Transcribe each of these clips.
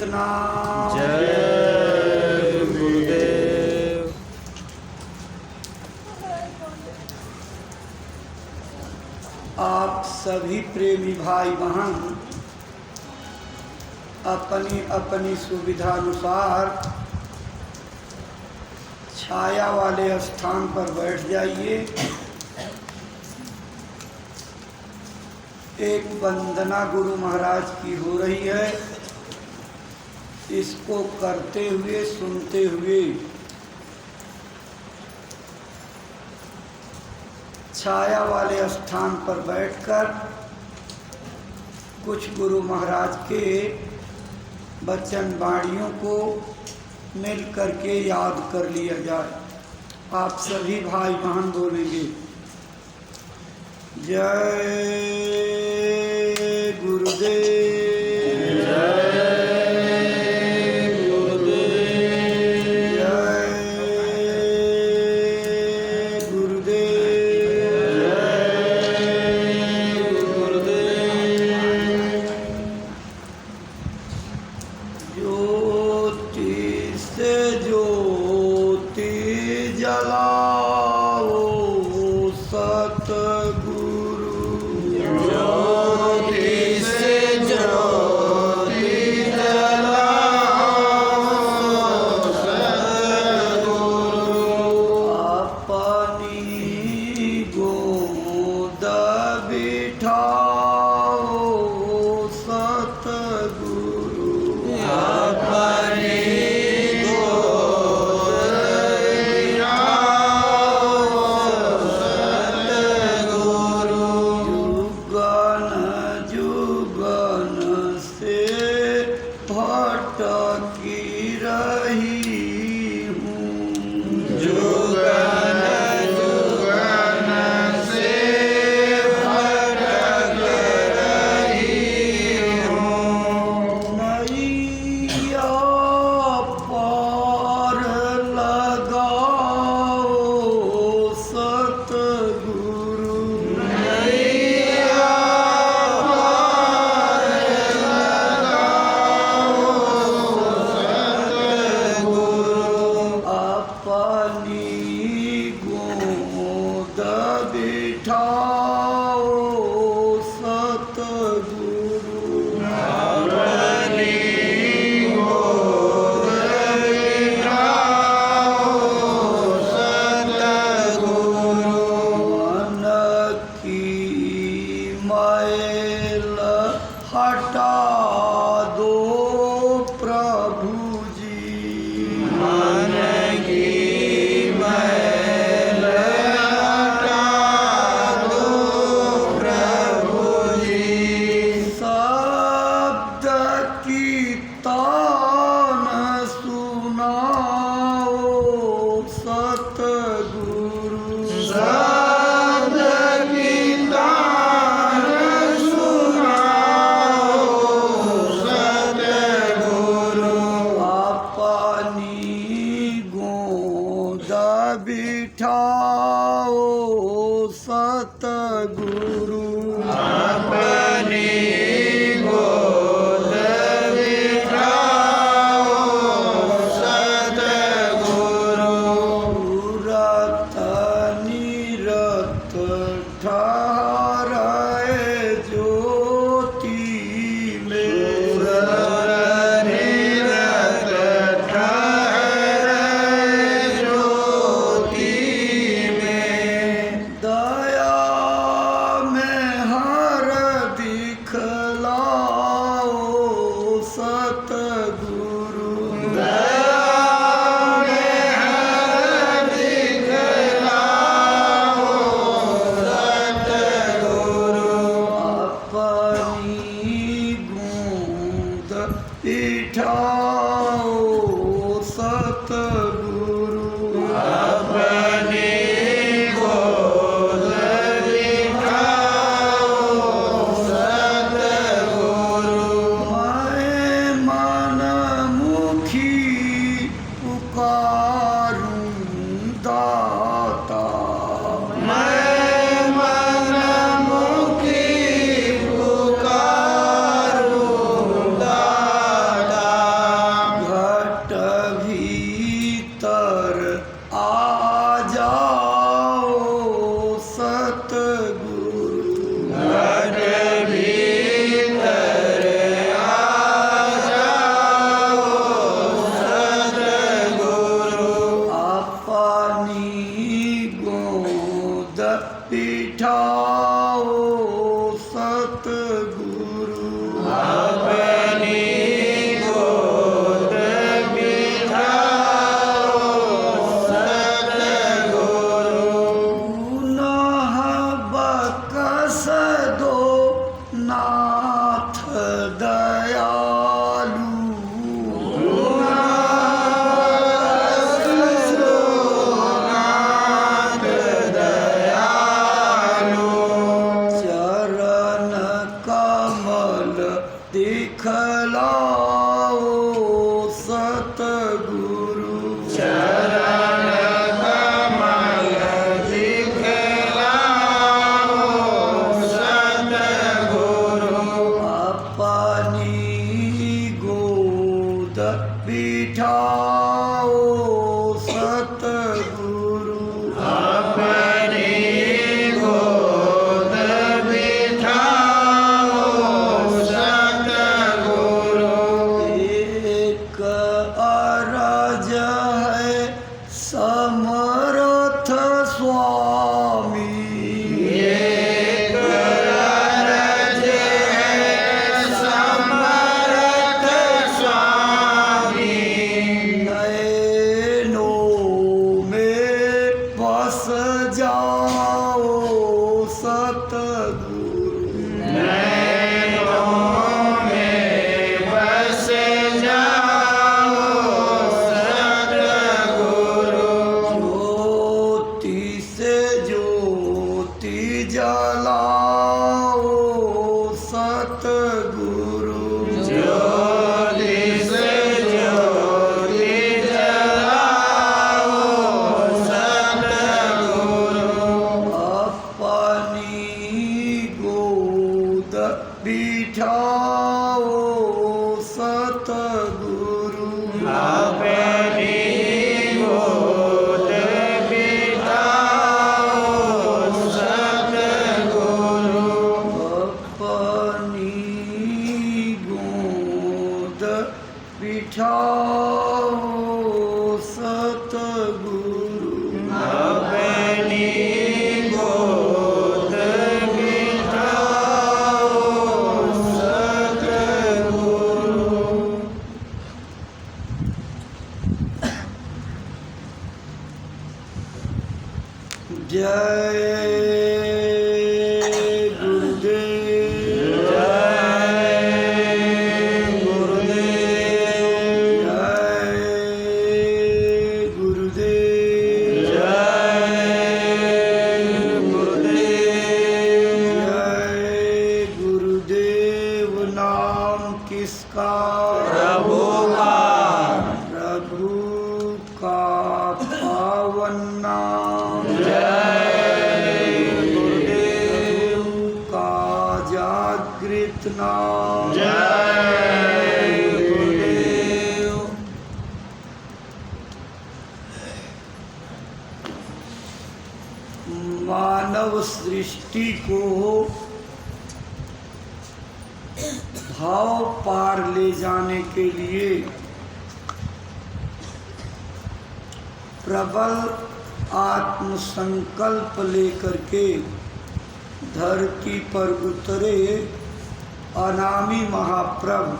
सतनाम। जय गुरुदेव। आप सभी प्रेमी भाई बहन अपनी अपनी सुविधानुसार छाया वाले स्थान पर बैठ जाइए। एक वंदना गुरु महाराज की हो रही है, इसको करते हुए सुनते हुए छाया वाले स्थान पर बैठकर कुछ गुरु महाराज के वचन वाणियों को मिल करके याद कर लिया जाए। आप सभी भाई बहन बोलेंगे जय गुरुदेव। सतगुरु अपनी गोद बिठाओ सतगुरु। पुनः बकस दो नाथ दयालु चरण कमल दिखलाओ सतगुरु चरण कमल दिखलाओ सतगुरु। अपनी गोद बिठाओ सतगुरु अपनी गोद बिठाओ सतगुरु। एक अरज है समर्थ स्वामी एक अरज है समर्थ स्वामी। नैनों में बस जाओ सतगुरु नैनों में बस जाओ सतगुरु। ज्योति से ज्योति जलाओ सतगुरु ज्योति से ज्योति जलाओ सतगुरु। अपनी गोद बिठाओ सतगुरु अपनी गोद बिठाओ सतगुरु। अपनी गोद बिठाओ सतगुरु अपनी गोद बिठाओ सतगुरु। जय गुरुदेव जय गुरुदेव जय गुरुदेव जय गुरुदेव। जय गुरुदेव नाम किसका प्रभु का प्रभु का पावन नाम जय गुरुदेव प्रभु का जागृत नाम जय गुरुदेव। मानव सृष्टि को भाव पार ले जाने के लिए प्रबल आत्मसंकल्प लेकर के धरती पर उतरे अनामी महाप्रभु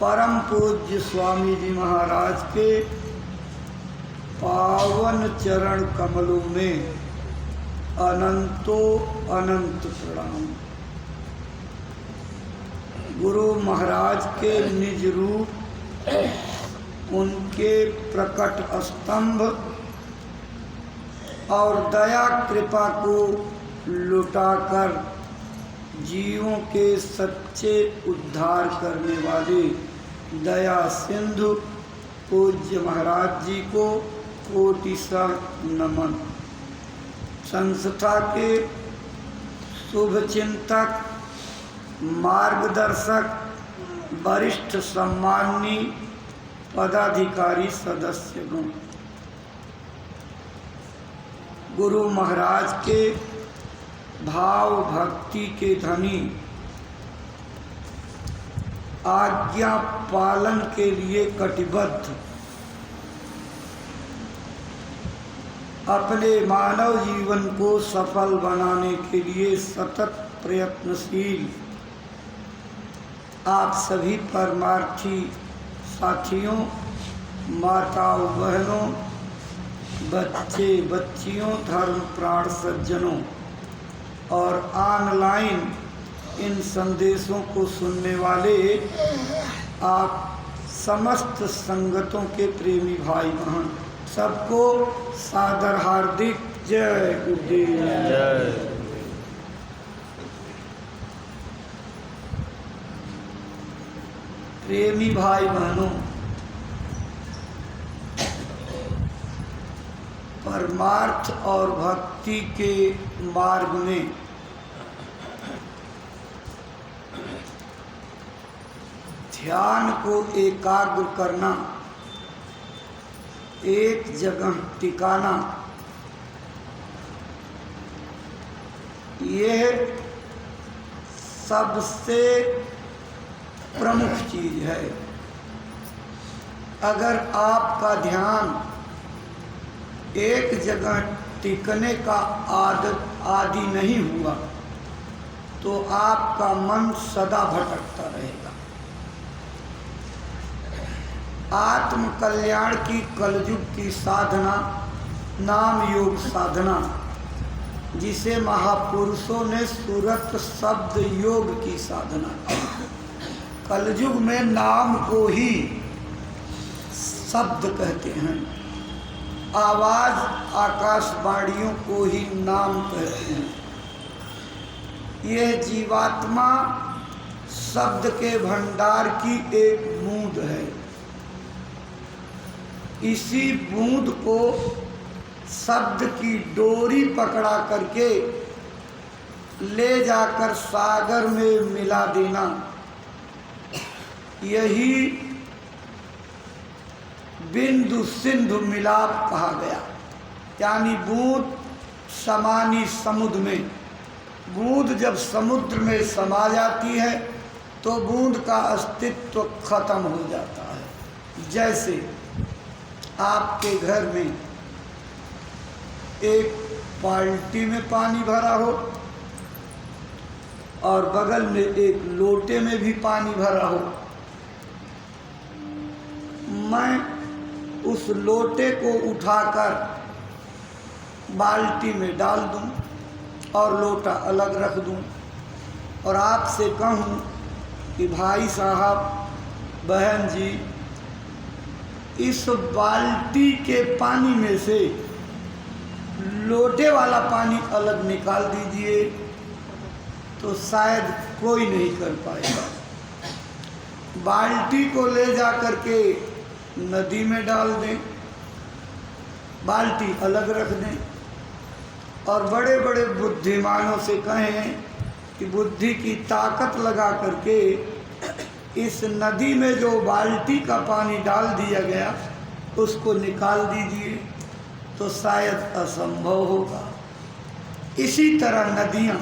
परम पूज्य स्वामी जी महाराज के पावन चरण कमलों में अनंतो अनंत प्रणाम। गुरु महाराज के निज रूप उनके प्रकट स्तंभ और दया कृपा को लुटाकर जीवों के सच्चे उद्धार करने वाले दया सिंधु पूज्य महाराज जी को कोटिसा नमन। संस्था के शुभ चिंतक मार्गदर्शक वरिष्ठ सम्माननीय पदाधिकारी सदस्यगण, गुरु महाराज के भाव भक्ति के धनी आज्ञा पालन के लिए कटिबद्ध अपने मानव जीवन को सफल बनाने के लिए सतत प्रयत्नशील आप सभी परमार्थी साथियों, माताओं बहनों, बच्चे बच्चियों, धर्म प्राण सज्जनों और ऑनलाइन इन संदेशों को सुनने वाले आप समस्त संगतों के प्रेमी भाई बहन सबको सादर हार्दिक जय गुरुदेव। जय। प्रेमी भाई बहनों, परमार्थ और भक्ति के मार्ग में ध्यान को एकाग्र करना, एक जगह टिकाना, यह सबसे प्रमुख चीज है। अगर आपका ध्यान एक जगह टिकने का आदि नहीं हुआ तो आपका मन सदा भटकता रहेगा। आत्म कल्याण की कलयुग की साधना नाम योग साधना, जिसे महापुरुषों ने सुरत शब्द योग की साधना की। कलयुग में नाम को ही शब्द कहते हैं, आवाज आकाशवाणियों को ही नाम कहते हैं। यह जीवात्मा शब्द के भंडार की एक बूंद है। इसी बूंद को शब्द की डोरी पकड़ा करके ले जाकर सागर में मिला देना, यही बिंदु सिंधु मिलाप कहा गया। यानी बूंद समानी समुद्र में, बूंद जब समुद्र में समा जाती है तो बूंद का अस्तित्व खत्म हो जाता है। जैसे आपके घर में एक बाल्टी में पानी भरा हो और बगल में एक लोटे में भी पानी भरा हो, मैं उस लोटे को उठाकर बाल्टी में डाल दूं और लोटा अलग रख दूं और आपसे कहूं कि भाई साहब, बहन जी, इस बाल्टी के पानी में से लोटे वाला पानी अलग निकाल दीजिए, तो शायद कोई नहीं कर पाएगा। बाल्टी को ले जा कर के नदी में डाल दें, बाल्टी अलग रख दें और बड़े बड़े बुद्धिमानों से कहें कि बुद्धि की ताकत लगा करके इस नदी में जो बाल्टी का पानी डाल दिया गया उसको निकाल दीजिए, तो शायद असंभव होगा। इसी तरह नदियाँ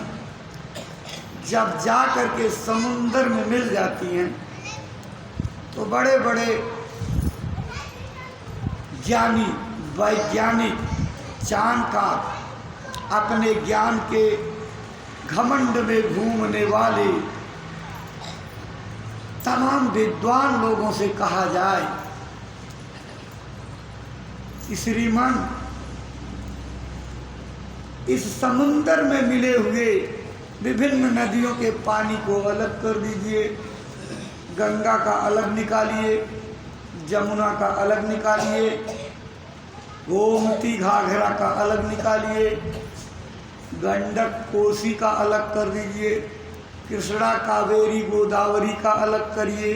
जब जा कर के समुंदर में मिल जाती हैं तो बड़े बड़े ज्ञानी वैज्ञानिक जानकार, अपने ज्ञान के घमंड में घूमने वाले तमाम विद्वान लोगों से कहा जाए कि श्रीमान, इस समुंदर में मिले हुए विभिन्न नदियों के पानी को अलग कर दीजिए, गंगा का अलग निकालिए, जमुना का अलग निकालिए, गोमती घाघरा का अलग निकालिए, गंडक कोसी का अलग कर दीजिए, कृष्णा कावेरी गोदावरी का अलग करिए,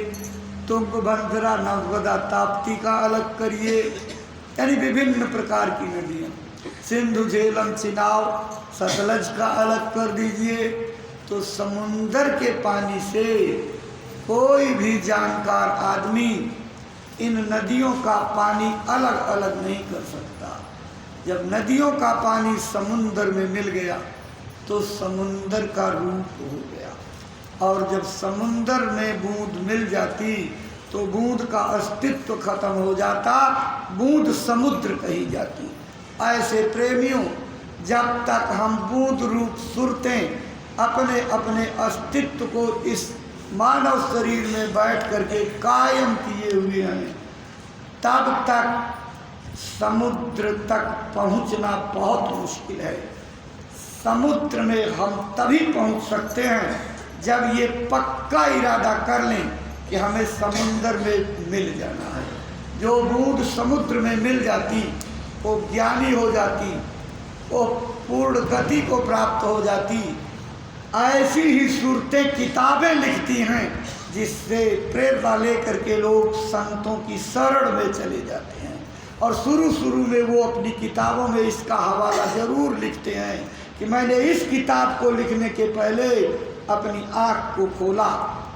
तुंगभद्रा नर्मदा ताप्ती का अलग करिए, यानी विभिन्न प्रकार की नदियाँ, सिंधु झेलम चिनाव सतलज का अलग कर दीजिए। तो समुंदर के पानी से कोई भी जानकार आदमी इन नदियों का पानी अलग अलग नहीं कर सकता। जब नदियों का पानी समुंदर में मिल गया तो समुंदर का रूप हो गया, और जब समुंदर में बूंद मिल जाती तो बूंद का अस्तित्व खत्म हो जाता, बूंद समुद्र कही जाती। ऐसे प्रेमियों, जब तक हम बूंद रूप सुरतें अपने अपने अस्तित्व को इस मानव शरीर में बैठ करके कायम किए हुए हैं, तब तक समुद्र तक पहुंचना बहुत मुश्किल है। समुद्र में हम तभी पहुंच सकते हैं जब ये पक्का इरादा कर लें कि हमें समुद्र में मिल जाना है। जो बूंद समुद्र में मिल जाती वो ज्ञानी हो जाती, वो पूर्ण गति को प्राप्त हो जाती। ऐसी ही सूरतें किताबें लिखती हैं जिससे प्रेरणा लेकर के लोग संतों की शरण में चले जाते हैं। और शुरू में वो अपनी किताबों में इसका हवाला ज़रूर लिखते हैं कि मैंने इस किताब को लिखने के पहले अपनी आँख को खोला।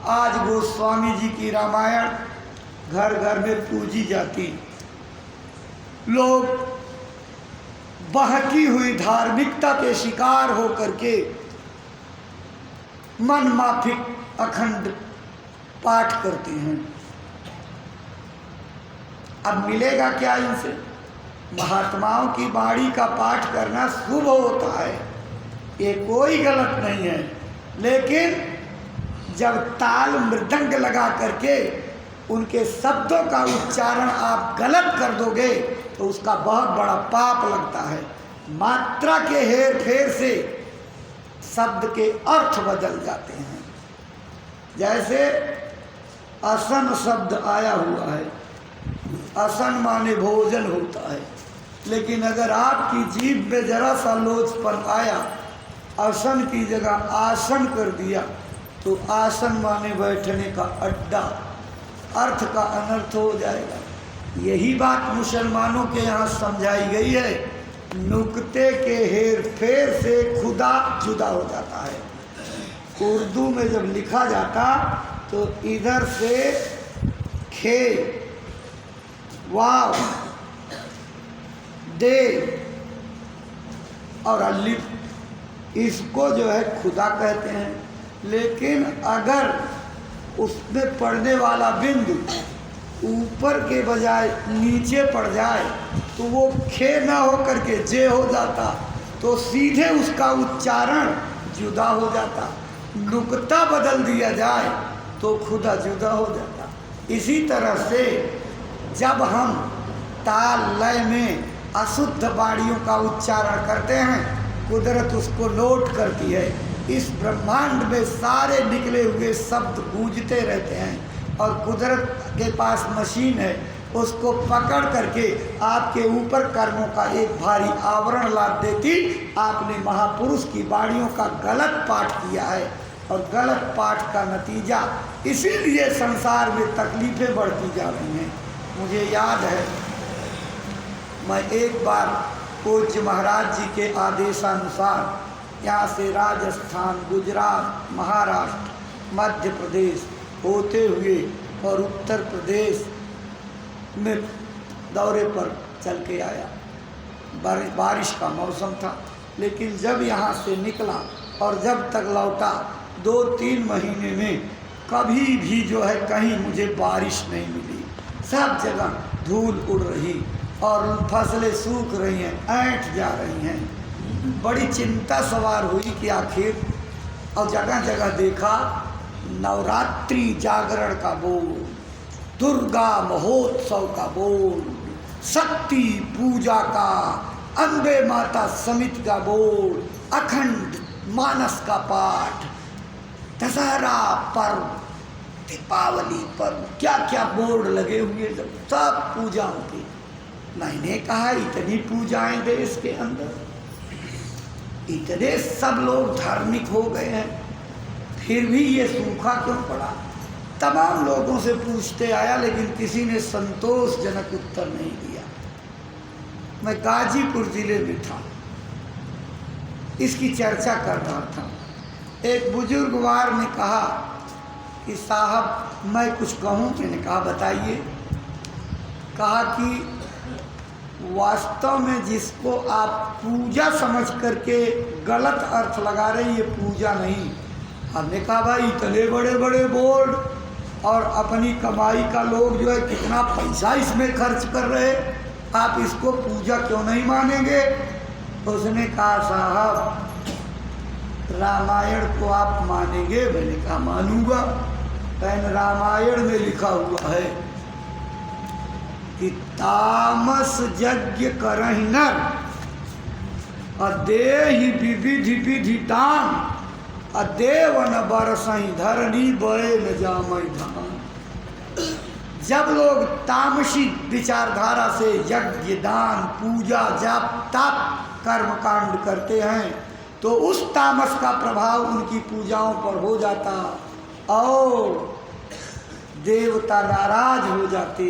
आज गोस्वामी जी की रामायण घर घर में पूजी जाती, लोग बहकी हुई धार्मिकता के शिकार हो करके मन माफिक अखंड पाठ करते हैं। अब मिलेगा क्या इनसे? महात्माओं की वाणी का पाठ करना शुभ होता है, ये कोई गलत नहीं है, लेकिन जब ताल मृदंग लगा करके उनके शब्दों का उच्चारण आप गलत कर दोगे तो उसका बहुत बड़ा पाप लगता है। मात्रा के हेर फेर से शब्द के अर्थ बदल जाते हैं। जैसे असन शब्द आया हुआ है, असन माने भोजन होता है, लेकिन अगर आपकी जीभ में जरा सा लोचपन आया, असन की जगह आसन कर दिया तो आसन माने बैठने का अड्डा, अर्थ का अनर्थ हो जाएगा। यही बात मुसलमानों के यहाँ समझाई गई है। नुक्ते के हेर फेर से खुदा जुदा हो जाता है। उर्दू में जब लिखा जाता तो इधर से खे, वाव, दे और अलिफ, इसको जो है खुदा कहते हैं। लेकिन अगर उसमें पड़ने वाला बिंदु ऊपर के बजाय नीचे पड़ जाए तो वो खे ना हो करके जे हो जाता, तो सीधे उसका उच्चारण जुदा हो जाता। नुक्ता बदल दिया जाए तो खुदा जुदा हो जाता। इसी तरह से जब हम ताल लय में अशुद्ध वाणियों का उच्चारण करते हैं, कुदरत उसको नोट करती है। इस ब्रह्मांड में सारे निकले हुए शब्द गूंजते रहते हैं और कुदरत के पास मशीन है, उसको पकड़ करके आपके ऊपर कर्मों का एक भारी आवरण लाद देती। आपने महापुरुष की वाणियों का गलत पाठ किया है और गलत पाठ का नतीजा इसीलिए संसार में तकलीफें बढ़ती जा रही हैं। मुझे याद है, मैं एक बार पूज्य महाराज जी के आदेशानुसार यहाँ से राजस्थान, गुजरात, महाराष्ट्र, मध्य प्रदेश होते हुए और उत्तर प्रदेश में दौरे पर चल के आया। बारिश का मौसम था, लेकिन जब यहाँ से निकला और जब तक लौटा 2-3 महीने में कभी भी जो है कहीं मुझे बारिश नहीं मिली। सब जगह धूल उड़ रही और फसलें सूख रही हैं, ऐंठ जा रही हैं। बड़ी चिंता सवार हुई कि आखिर, और जगह जगह देखा नवरात्रि जागरण का बोर्ड, दुर्गा महोत्सव का बोर्ड, शक्ति पूजा का, अम्बे माता समिति का बोर्ड, अखंड मानस का पाठ, दशहरा पर्व, दीपावली पर्व, क्या क्या बोर्ड लगे हुए, सब पूजाओं के। मैंने कहा इतनी पूजाएं देश के अंदर, इतने सब लोग धार्मिक हो गए हैं, फिर भी ये सूखा क्यों पड़ा? तमाम लोगों से पूछते आया, लेकिन किसी ने संतोषजनक उत्तर नहीं दिया। मैं गाजीपुर जिले में था, इसकी चर्चा कर रहा था। एक बुजुर्गवार ने कहा कि साहब मैं कुछ कहूँ। मैंने कहा बताइए। कहा कि वास्तव में जिसको आप पूजा समझ करके गलत अर्थ लगा रहे, ये पूजा नहीं। हमने कहा भाई इतने बड़े बड़े बोर्ड और अपनी कमाई का लोग जो है कितना पैसा इसमें खर्च कर रहे, आप इसको पूजा क्यों नहीं मानेंगे? उसने कहा साहब रामायण को आप मानेंगे? मैंने कहा मानूंगा। लेकिन रामायण में लिखा हुआ है कि तामस यज्ञ करहि नर अदेहि विविधि विधितान अदेव न बरसहि धरणी बड़े न जामहि धान। जब लोग तामसी विचारधारा से यज्ञ दान पूजा जाप ताप कर्म कांड करते हैं तो उस तामस का प्रभाव उनकी पूजाओं पर हो जाता और देवता नाराज हो जाते,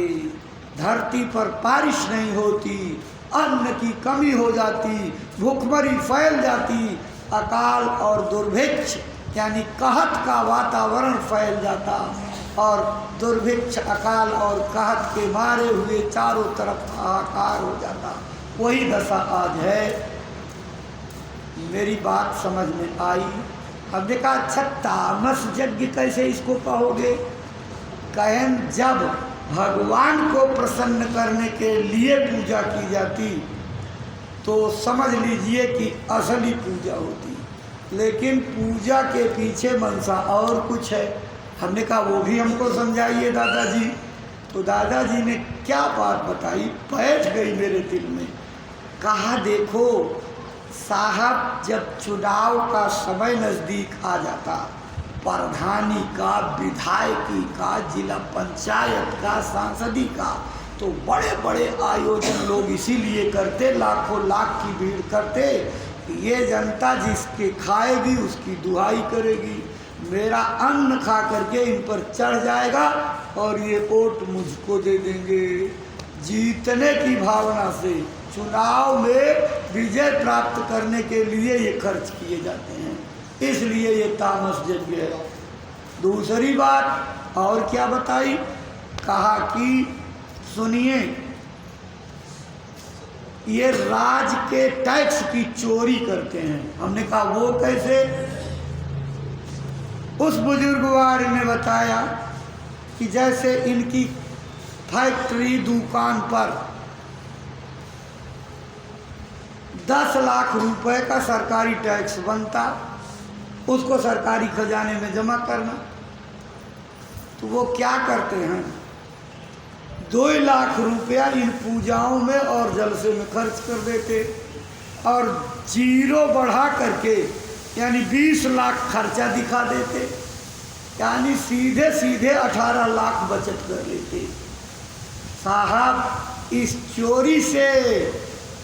धरती पर बारिश नहीं होती, अन्न की कमी हो जाती, भूखमरी फैल जाती, अकाल और दुर्भिक्ष यानी कहत का वातावरण फैल जाता और दुर्भिक्ष अकाल और कहत के मारे हुए चारों तरफ हाहाकार हो जाता। वही दशा आज है। मेरी बात समझ में आई? हमने कहा अच्छा तामस यज्ञ कैसे इसको कहोगे? कहें जब भगवान को प्रसन्न करने के लिए पूजा की जाती तो समझ लीजिए कि असली पूजा होती, लेकिन पूजा के पीछे मनसा और कुछ है। हमने कहा वो भी हमको समझाइए दादाजी। तो दादाजी ने क्या बात बताई, बैठ गई मेरे दिल में। कहा देखो साहब, जब चुनाव का समय नज़दीक आ जाता, प्रधानी का, विधायकी का, जिला पंचायत का, सांसदी का, तो बड़े बड़े आयोजन लोग इसीलिए करते, लाखों लाख की भीड़ करते, ये जनता जिसके खाएगी उसकी दुहाई करेगी, मेरा अन्न खा करके इन पर चढ़ जाएगा और ये वोट मुझको दे देंगे। जीतने की भावना से चुनाव में विजय प्राप्त करने के लिए ये खर्च किए जाते हैं, इसलिए ये तामस यज्ञ है। दूसरी बात और क्या बताई? कहा कि सुनिए, ये राज के टैक्स की चोरी करते हैं। हमने कहा वो कैसे? उस बुजुर्गवार ने बताया कि जैसे इनकी फैक्ट्री दुकान पर 10 लाख रुपए का सरकारी टैक्स बनता, उसको सरकारी खजाने में जमा करना। तो वो क्या करते हैं, 2 लाख रुपया इन पूजाओं में और जलसे में खर्च कर देते और जीरो बढ़ा करके यानी 20 लाख खर्चा दिखा देते, यानी सीधे सीधे 18 लाख बचत कर लेते। साहब इस चोरी से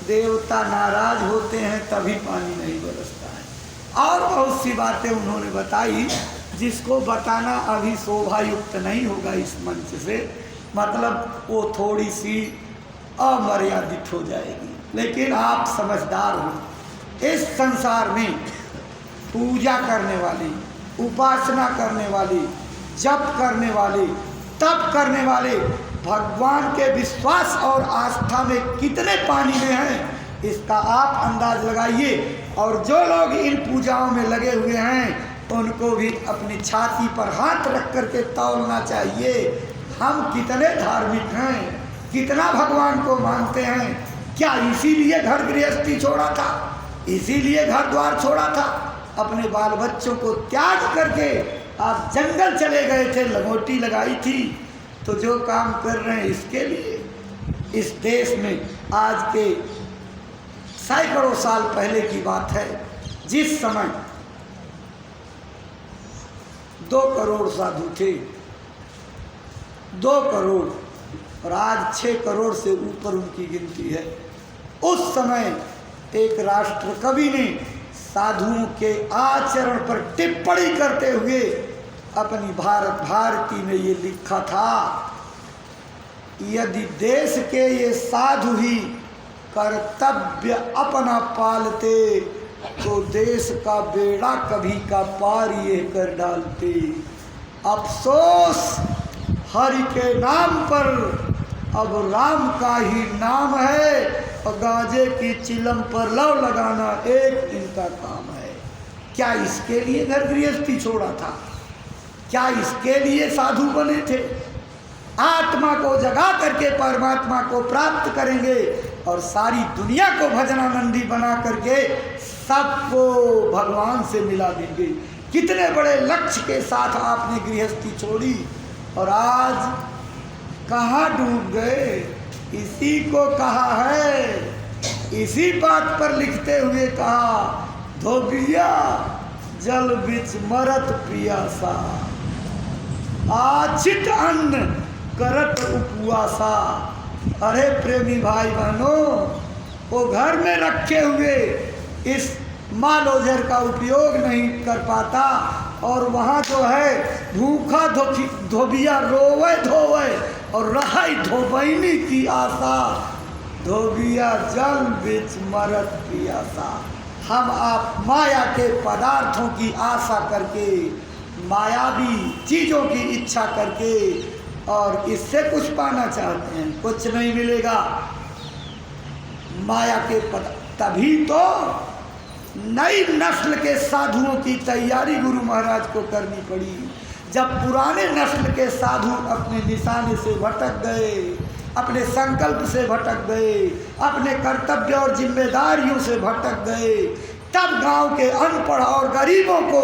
देवता नाराज होते हैं, तभी पानी नहीं बरसता है। और बहुत सी बातें उन्होंने बताई जिसको बताना अभी शोभा युक्त नहीं होगा इस मंच से, मतलब वो थोड़ी सी अमर्यादित हो जाएगी। लेकिन आप समझदार हो, इस संसार में पूजा करने वाली, उपासना करने वाली, जप करने वाले, तप करने वाले भगवान के विश्वास और आस्था में कितने पानी में हैं इसका आप अंदाज लगाइए। और जो लोग इन पूजाओं में लगे हुए हैं उनको भी अपनी छाती पर हाथ रख करके तौलना चाहिए, हम कितने धार्मिक हैं, कितना भगवान को मानते हैं। क्या इसीलिए घर गृहस्थी छोड़ा था, इसीलिए घर द्वार छोड़ा था, अपने बाल बच्चों को त्याग करके आप जंगल चले गए थे, लंगोटी लगाई थी। तो जो काम कर रहे हैं इसके लिए, इस देश में आज के सैकड़ों साल पहले की बात है, जिस समय 2 करोड़ साधु थे, 2 करोड़, और आज 6 करोड़ से ऊपर उनकी गिनती है। उस समय एक राष्ट्र कवि ने साधुओं के आचरण पर टिप्पणी करते हुए अपनी भारत भारती में ये लिखा था, यदि देश के ये साधु ही कर्तव्य अपना पालते तो देश का बेड़ा कभी का पार ये कर डालते। अफसोस हरि के नाम पर अब राम का ही नाम है और गांजे की चिलम पर लव लगाना एक इनका काम है। क्या इसके लिए घर गृहस्थी छोड़ा था? क्या इसके लिए साधु बने थे? आत्मा को जगा करके परमात्मा को प्राप्त करेंगे और सारी दुनिया को भजनानंदी बना करके सबको भगवान से मिला देंगे। कितने बड़े लक्ष्य के साथ आपने गृहस्थी छोड़ी और आज कहाँ डूब गए। इसी को कहा है, इसी बात पर लिखते हुए कहा, धोबिया जल बिच मरत पियासा, आचित अन्न करत उपवासा। अरे प्रेमी भाई बहनों, वो घर में रखे हुए इस मालोजर का उपयोग नहीं कर पाता और वहाँ जो है भूखा धोबिया रोवे धोवे और रहाई धोबैनी की आशा, धोबिया जल बिच मरत पियासा। हम आप माया के पदार्थों की आशा करके, मायावी चीज़ों की इच्छा करके और इससे कुछ पाना चाहते हैं, कुछ नहीं मिलेगा। माया के तभी तो नई नस्ल के साधुओं की तैयारी गुरु महाराज को करनी पड़ी। जब पुराने नस्ल के साधु अपने निशाने से भटक गए, अपने संकल्प से भटक गए, अपने कर्तव्य और जिम्मेदारियों से भटक गए, तब गांव के अनपढ़ और गरीबों को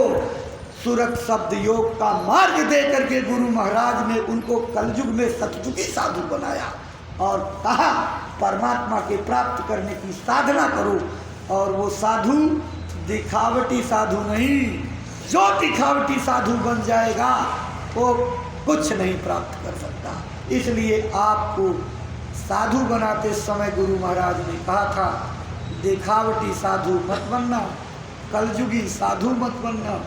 सूरत शब्द योग का मार्ग दे करके गुरु महाराज ने उनको कलयुग में सतयुगी साधु बनाया और कहा परमात्मा के प्राप्त करने की साधना करो। और वो साधु दिखावटी साधु नहीं, जो दिखावटी साधु बन जाएगा वो कुछ नहीं प्राप्त कर सकता। इसलिए आपको साधु बनाते समय गुरु महाराज ने कहा था, दिखावटी साधु मत बनना, कलयुगी साधु मत बनना,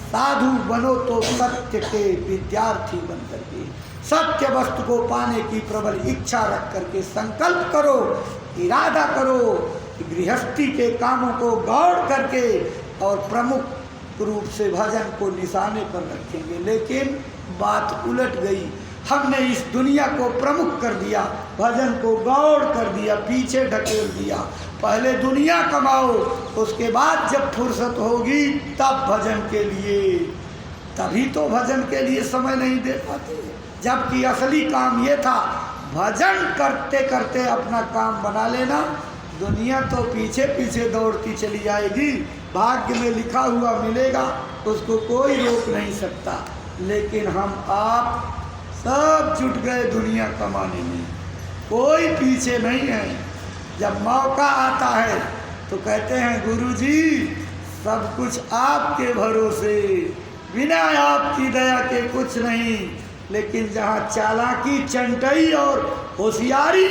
साधु बनो तो सत्य के विद्यार्थी बन करके, सत्य वस्तु को पाने की प्रबल इच्छा रख करके संकल्प करो, इरादा करो, गृहस्थी के कामों को गौर करके और प्रमुख रूप से भजन को निशाने पर रखेंगे। लेकिन बात उलट गई, हमने इस दुनिया को प्रमुख कर दिया, भजन को गौर कर दिया, पीछे ढकेल दिया। पहले दुनिया कमाओ, उसके बाद जब फुर्सत होगी तब भजन के लिए, तभी तो भजन के लिए समय नहीं दे पाते। जबकि असली काम ये था, भजन करते करते अपना काम बना लेना। दुनिया तो पीछे पीछे दौड़ती चली जाएगी, भाग्य में लिखा हुआ मिलेगा, उसको कोई रोक नहीं सकता। लेकिन हम आप सब जुट गए दुनिया कमाने में, कोई पीछे नहीं है। जब मौका आता है तो कहते हैं गुरुजी सब कुछ आपके भरोसे, बिना आपकी दया के कुछ नहीं। लेकिन जहाँ चालाकी, चंटई और होशियारी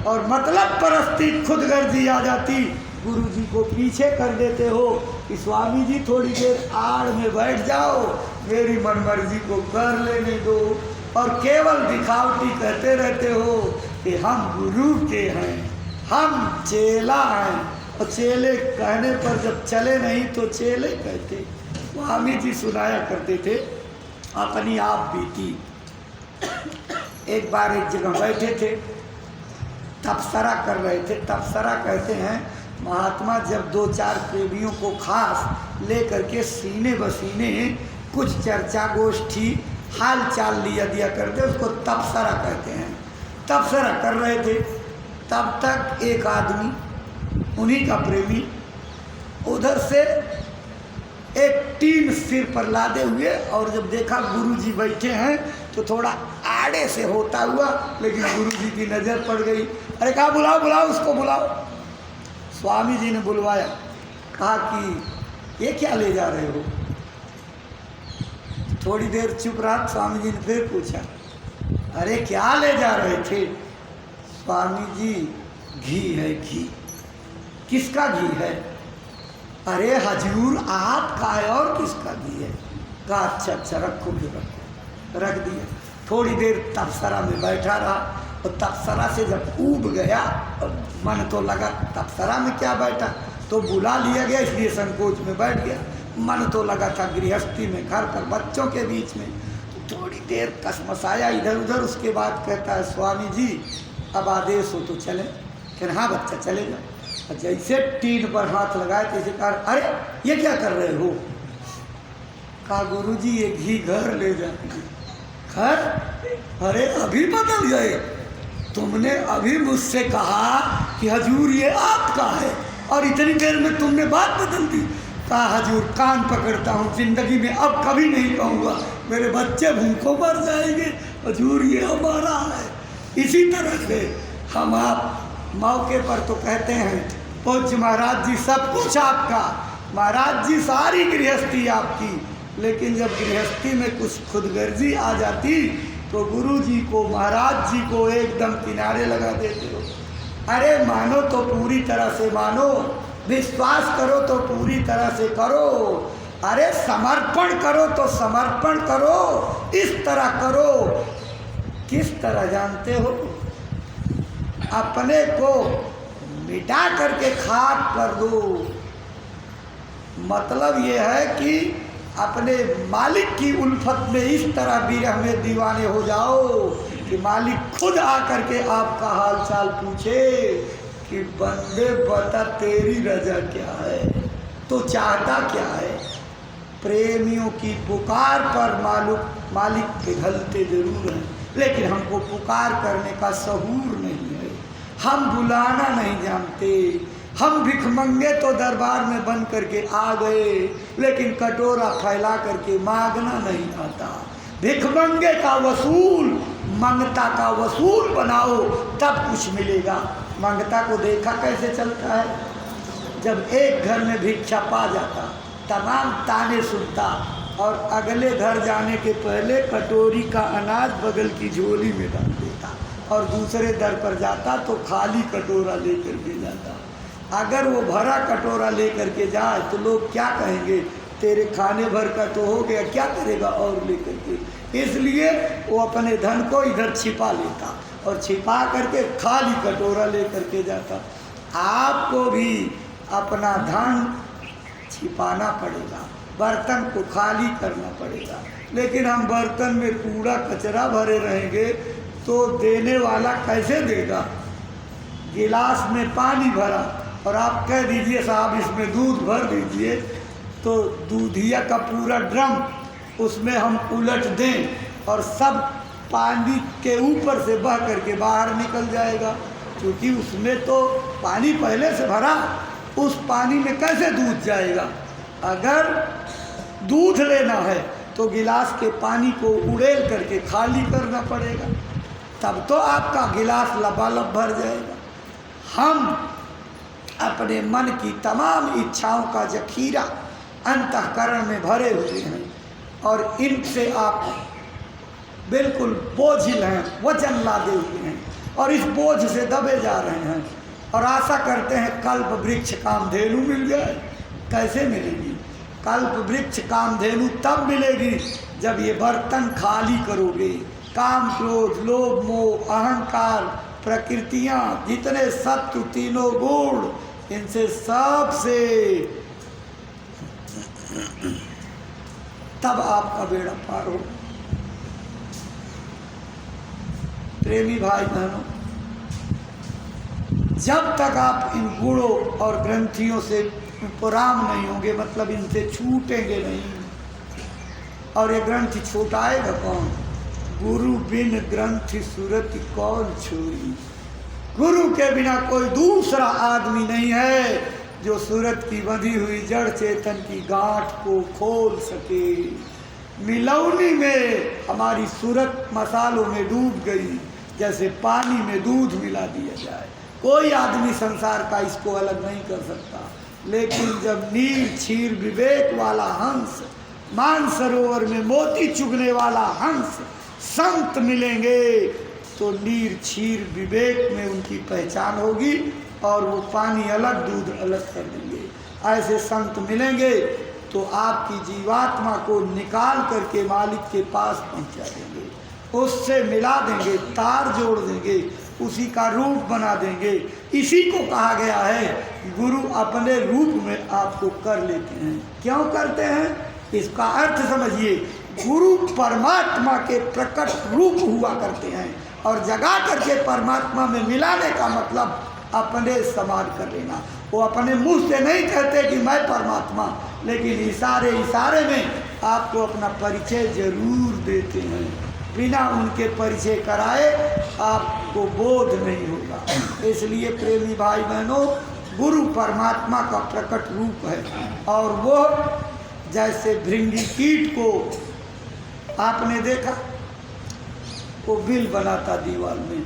और मतलब परस्ती खुदगर्जी आ जाती, गुरुजी को पीछे कर देते हो कि स्वामी जी थोड़ी देर आड़ में बैठ जाओ, मेरी मनमर्जी को कर लेने दो, और केवल दिखावटी कहते रहते हो कि हम गुरु के हैं, हम चेला हैं। और चेले कहने पर जब चले नहीं तो चेले कहते। स्वामी जी सुनाया करते थे अपनी आप बीती। एक बार एक जगह बैठे थे, तपसरा कर रहे थे। तपसरा कहते हैं महात्मा जब दो चार प्रेमियों को खास ले करके सीने बसीने कुछ चर्चा गोष्ठी हाल चाल दिया करते, उसको तपसरा कहते हैं। तपसरा कर रहे थे, तब तक एक आदमी, उन्हीं का प्रेमी, उधर से एक टीन सिर पर लादे हुए, और जब देखा गुरुजी बैठे हैं तो थोड़ा आड़े से होता हुआ, लेकिन गुरुजी की नज़र पड़ गई। अरे कहा बुलाओ बुलाओ उसको बुलाओ। स्वामी जी ने बुलवाया, कहा कि ये क्या ले जा रहे हो। थोड़ी देर चुप रहा। स्वामी जी ने फिर पूछा, अरे क्या ले जा रहे थे। स्वामी जी घी है, घी। किसका घी है। अरे हजूर आपका है, और किसका घी है। कहा अच्छा अच्छा रखो फिर रखो। रख दिया। थोड़ी देर तपसरा में बैठा रहा, और तपसरा से जब ऊब गया, और मन तो लगा तपसरा में क्या बैठा, तो बुला लिया गया, इसलिए संकोच में बैठ गया। मन तो लगा था गृहस्थी में, घर पर बच्चों के बीच में। तो थोड़ी देर कसमसाया इधर उधर। उसके बाद कहता है स्वामी जी अब आदेश हो तो चले। फिर हाँ बच्चा चले जाओ। जैसे टीन पर हाथ लगाए तैसे कहा, अरे ये क्या कर रहे हो। कहा गुरुजी ये घी घर ले जाएंगे। है? अरे अभी बदल गए? तुमने अभी मुझसे कहा कि हजूर ये आपका है और इतनी देर में तुमने बात बदल दी। कहा हजूर कान पकड़ता हूँ, जिंदगी में अब कभी नहीं कहूँगा, मेरे बच्चे भूखों मर जाएंगे, हजूर ये हमारा है। इसी तरह से हम आप मौके पर तो कहते हैं पूज्य महाराज जी सब कुछ आपका, महाराज जी सारी गृहस्थी आपकी, लेकिन जब गृहस्थी में कुछ खुदगर्जी आ जाती तो गुरु जी को महाराज जी को एकदम किनारे लगा देते हो। अरे मानो तो पूरी तरह से मानो, विश्वास करो तो पूरी तरह से करो, अरे समर्पण करो तो समर्पण करो, इस तरह करो। किस तरह जानते हो? अपने को मिटा करके खाक कर दो। मतलब ये है कि अपने मालिक की उल्फत में इस तरह विरह में दीवाने हो जाओ कि मालिक खुद आकर के आपका हाल चाल पूछे कि बंदे बता तेरी रजा क्या है, तो चाहता क्या है। प्रेमियों की पुकार पर मालिक पिघलते जरूर हैं, लेकिन हमको पुकार करने का सहूर नहीं है, हम बुलाना नहीं जानते। हम भिखमंगे तो दरबार में बन करके आ गए, लेकिन कटोरा फैला करके मांगना नहीं आता। भिखमंगे का वसूल मंगता का वसूल बनाओ तब कुछ मिलेगा। मंगता को देखा कैसे चलता है? जब एक घर में भिक्षा पा जाता तमाम ताने सुनता और अगले घर जाने के पहले कटोरी का अनाज बगल की झोली में डाल देता और दूसरे दर पर जाता तो खाली कटोरा लेकर के जाता। अगर वो भरा कटोरा लेकर के जाए तो लोग क्या कहेंगे, तेरे खाने भर का तो हो गया, क्या करेगा और लेकर के। इसलिए वो अपने धन को इधर छिपा लेता और छिपा करके खाली कटोरा लेकर के जाता। आपको भी अपना धन छिपाना पड़ेगा, बर्तन को खाली करना पड़ेगा। लेकिन हम बर्तन में कूड़ा कचरा भरे रहेंगे तो देने वाला कैसे देगा? गिलास में पानी भरा और आप कह दीजिए साहब इसमें दूध भर दीजिए, तो दूधिया का पूरा ड्रम उसमें हम उलट दें और सब पानी के ऊपर से बह करके बाहर निकल जाएगा, क्योंकि उसमें तो पानी पहले से भरा, उस पानी में कैसे दूध जाएगा। अगर दूध लेना है तो गिलास के पानी को उड़ेल करके खाली करना पड़ेगा, तब तो आपका गिलास लबालब भर जाएगा। हम अपने मन की तमाम इच्छाओं का जखीरा अंतःकरण में भरे हुए हैं और इनसे आप बिल्कुल बोझिल हैं, वजन लादे हुए हैं और इस बोझ से दबे जा रहे हैं और आशा करते हैं कल्प वृक्ष कामधेनु मिल जाए। कैसे मिलेगी? कल्प वृक्ष कामधेनु तब मिलेगी जब ये बर्तन खाली करोगे। काम क्रोध लोभ मोह अहंकार प्रकृतियाँ जितने सत्व तीनों गुण, इनसे सब से तब आपका बेड़ा पार हो। प्रेमी भाई बहनों, जब तक आप इन गुणों और ग्रंथियों से उपराम नहीं होंगे, मतलब इनसे छूटेंगे नहीं, और ये ग्रंथि छूटाएगा कौन? गुरु बिन ग्रंथि सुरति कौन छोरी। गुरु के बिना कोई दूसरा आदमी नहीं है जो सूरत की बंधी हुई जड़ चेतन की गांठ को खोल सके। मिलौनी में हमारी सूरत मसालों में डूब गई, जैसे पानी में दूध मिला दिया जाए। कोई आदमी संसार का इसको अलग नहीं कर सकता। लेकिन जब नीर क्षीर विवेक वाला हंस, मानसरोवर में मोती चुगने वाला हंस संत मिलेंगे तो नीर क्षीर विवेक में उनकी पहचान होगी और वो पानी अलग दूध अलग कर देंगे। ऐसे संत मिलेंगे तो आपकी जीवात्मा को निकाल करके मालिक के पास पहुंचा देंगे, उससे मिला देंगे, तार जोड़ देंगे, उसी का रूप बना देंगे। इसी को कहा गया है गुरु अपने रूप में आपको कर लेते हैं। क्यों करते हैं? इसका अर्थ समझिए, गुरु परमात्मा के प्रकट रूप हुआ करते हैं और जगा करके परमात्मा में मिलाने का मतलब अपने समान कर लेना। वो अपने मुंह से नहीं कहते कि मैं परमात्मा, लेकिन इशारे इशारे में आपको अपना परिचय जरूर देते हैं। बिना उनके परिचय कराए आपको बोध नहीं होगा। इसलिए प्रेमी भाई बहनों, गुरु परमात्मा का प्रकट रूप है और वो जैसे भृंगी कीट को आपने देखा, वो बिल बनाता दीवार में,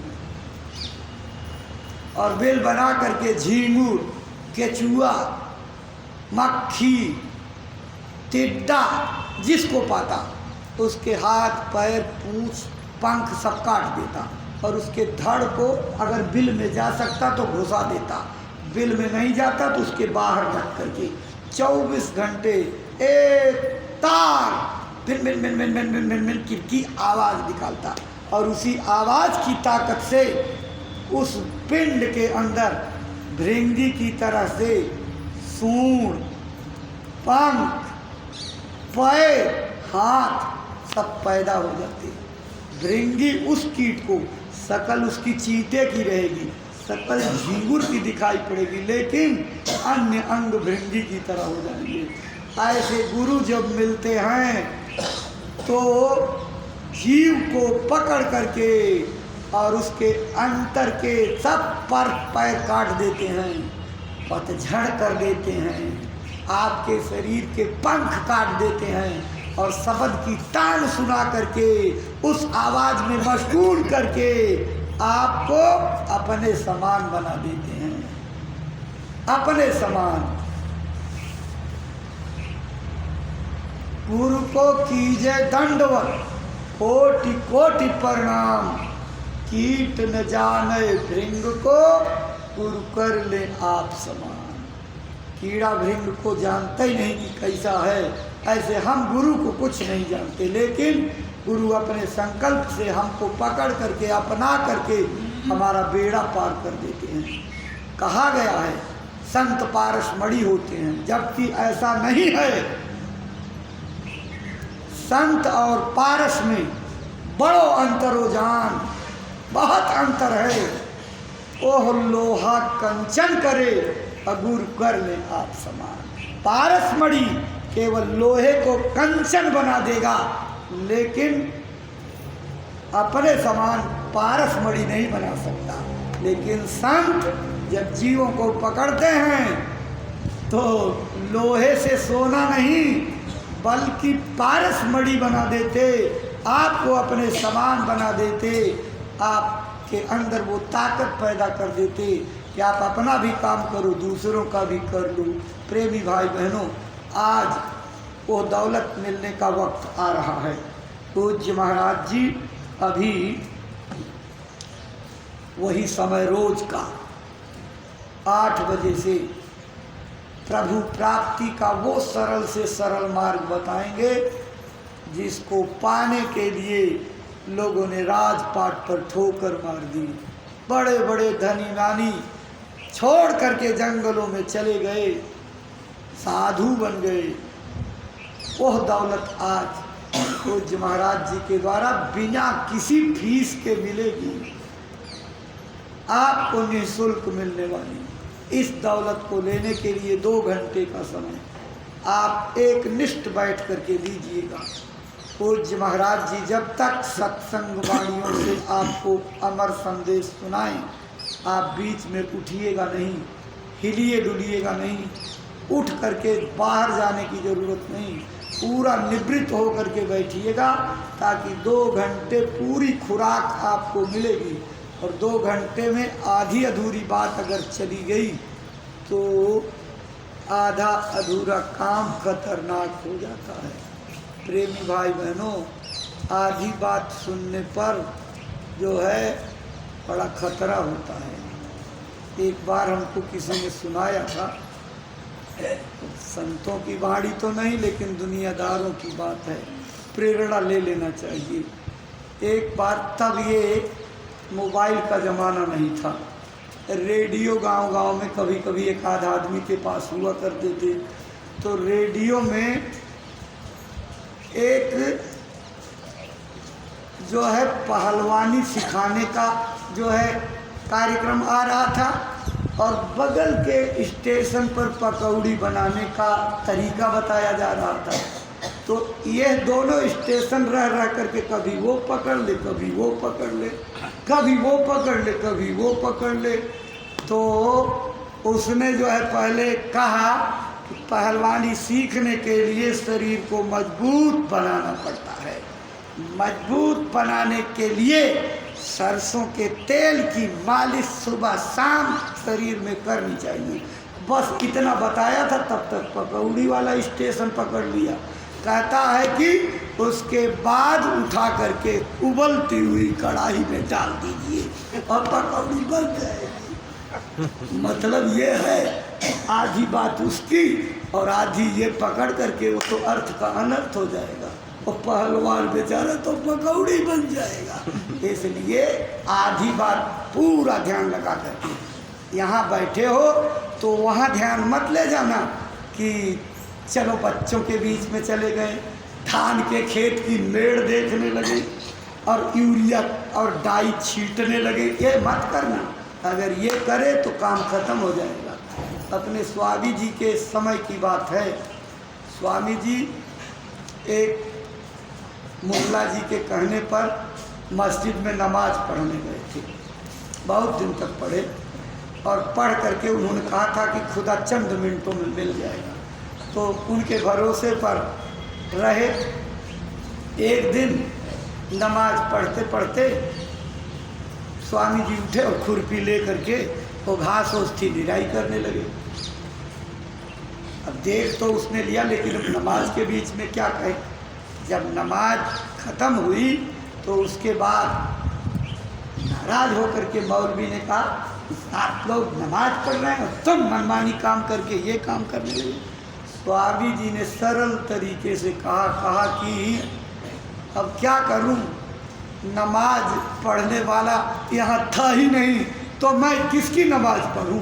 और बिल बना करके झींगुर, केचुआ, मक्खी, टिड्डा जिसको पाता उसके हाथ पैर पूंछ पंख सब काट देता, और उसके धड़ को अगर बिल में जा सकता तो घुसा देता, बिल में नहीं जाता तो उसके बाहर रख करके 24 घंटे एक तार भिन भिन भिन भिन भिन भिन भिन भिन की आवाज़ निकालता, और उसी आवाज़ की ताकत से उस पिंड के अंदर भृंगी की तरह से सूंड, पंख, पैर, हाथ सब पैदा हो जाते। भृंगी उस कीट को, शकल उसकी चींटे की रहेगी, शकल झींगुर की दिखाई पड़ेगी, लेकिन अन्य अंग भृंगी की तरह हो जाएंगे। ऐसे गुरु जब मिलते हैं तो जीव को पकड़ करके और उसके अंतर के सब पर पैर काट देते हैं, पतझड़ कर देते हैं, आपके शरीर के पंख काट देते हैं, और शब्द की तान सुना करके उस आवाज़ में मशगूल करके आपको अपने समान बना देते हैं, अपने समान। गुरु को कीजे दंडवत, कोटि कोटि प्रणाम, कीट न जाने भृंग को, गुरु कर ले आप समान। कीड़ा भृंग को जानता ही नहीं कि कैसा है, ऐसे हम गुरु को कुछ नहीं जानते, लेकिन गुरु अपने संकल्प से हमको पकड़ करके अपना करके हमारा बेड़ा पार कर देते हैं। कहा गया है संत पारस मणि होते हैं, जबकि ऐसा नहीं है। संत और पारस में बड़ो अंतरो जान, बहुत अंतर है। ओह लोहा कंचन करे, अगुर कर ले आप समान। पारस मणि केवल लोहे को कंचन बना देगा, लेकिन अपने समान पारस मणि नहीं बना सकता। लेकिन संत जब जीवों को पकड़ते हैं तो लोहे से सोना नहीं बल्कि पारस मणि बना देते, आपको अपने समान बना देते, आपके अंदर वो ताकत पैदा कर देते कि आप अपना भी काम करो, दूसरों का भी कर लो। प्रेमी भाई बहनों, आज वो दौलत मिलने का वक्त आ रहा है। पूज्य महाराज जी अभी वही समय रोज का 8 बजे से प्रभु प्राप्ति का वो सरल से सरल मार्ग बताएंगे, जिसको पाने के लिए लोगों ने राजपाट पर ठोकर मार दी। बड़े बड़े धनी नानी छोड़ करके जंगलों में चले गए, साधु बन गए। वह दौलत आज पूज्य महाराज जी के द्वारा बिना किसी फीस के मिलेगी, आपको निःशुल्क मिलने वाली। इस दौलत को लेने के लिए 2 घंटे का समय आप एक निष्ठ बैठ करके दीजिएगा। पूज्य महाराज जी जब तक सत्संग वाणियों से आपको अमर संदेश सुनाएं, आप बीच में उठिएगा नहीं, हिलिए डुलिएगा नहीं, उठ करके बाहर जाने की ज़रूरत नहीं, पूरा निवृत्त हो करके बैठिएगा, ताकि 2 घंटे पूरी खुराक आपको मिलेगी। और 2 घंटे में आधी अधूरी बात अगर चली गई तो आधा अधूरा काम खतरनाक हो जाता है। प्रेमी भाई बहनों, आधी बात सुनने पर जो है बड़ा खतरा होता है। एक बार हमको किसी ने सुनाया था, संतों की वाणी तो नहीं लेकिन दुनियादारों की बात है, प्रेरणा ले लेना चाहिए। एक बार तब ये मोबाइल का ज़माना नहीं था, रेडियो गांव-गांव में कभी कभी एक आध आदमी के पास हुआ करते थे। तो रेडियो में एक जो है पहलवानी सिखाने का जो है कार्यक्रम आ रहा था, और बगल के स्टेशन पर पकौड़ी बनाने का तरीका बताया जा रहा था। तो ये दोनों स्टेशन रह रह करके कभी वो पकड़ ले, कभी वो पकड़ ले, कभी वो पकड़ ले, कभी वो पकड़ ले। तो उसने जो है पहले कहा कि पहलवानी सीखने के लिए शरीर को मजबूत बनाना पड़ता है। मजबूत बनाने के लिए सरसों के तेल की मालिश सुबह शाम शरीर में करनी चाहिए। बस इतना बताया था, तब तक पकौड़ी वाला स्टेशन पकड़ लिया। कहता है कि उसके बाद उठा करके उबलती हुई कढ़ाई में डाल दीजिए और पकौड़ी बन जाएगी। मतलब ये है, आधी बात उसकी और आधी ये पकड़ करके वो तो अर्थ का अनर्थ हो जाएगा और पहलवान बेचारा तो पकौड़ी बन जाएगा। इसलिए आधी बात पूरा ध्यान लगा करके यहाँ बैठे हो तो वहाँ ध्यान मत ले जाना कि चलो बच्चों के बीच में चले गए, धान के खेत की मेड़ देखने लगे और यूरिया और डाई छींटने लगे। ये मत करना। अगर ये करे तो काम खत्म हो जाएगा। अपने स्वामी जी के समय की बात है। स्वामी जी एक मुल्ला जी के कहने पर मस्जिद में नमाज पढ़ने गए थे। बहुत दिन तक पढ़े और पढ़ करके उन्होंने कहा था कि खुदा चंद मिनटों में मिल जाएगा। तो उनके भरोसे पर रहे। एक दिन नमाज पढ़ते पढ़ते स्वामी जी उठे और खुरपी ले करके वो घास ओस थी निराई करने लगे। अब देख तो उसने लिया, लेकिन अब नमाज के बीच में क्या कहे। जब नमाज ख़त्म हुई तो उसके बाद नाराज होकर के मौलवी ने कहा, आप लोग नमाज पढ़ रहे हैं और तुम मनमानी काम करके ये काम करने लगे। स्वामी जी ने सरल तरीके से कहा कि अब क्या करूं, नमाज पढ़ने वाला यहाँ था ही नहीं तो मैं किसकी नमाज पढ़ूं।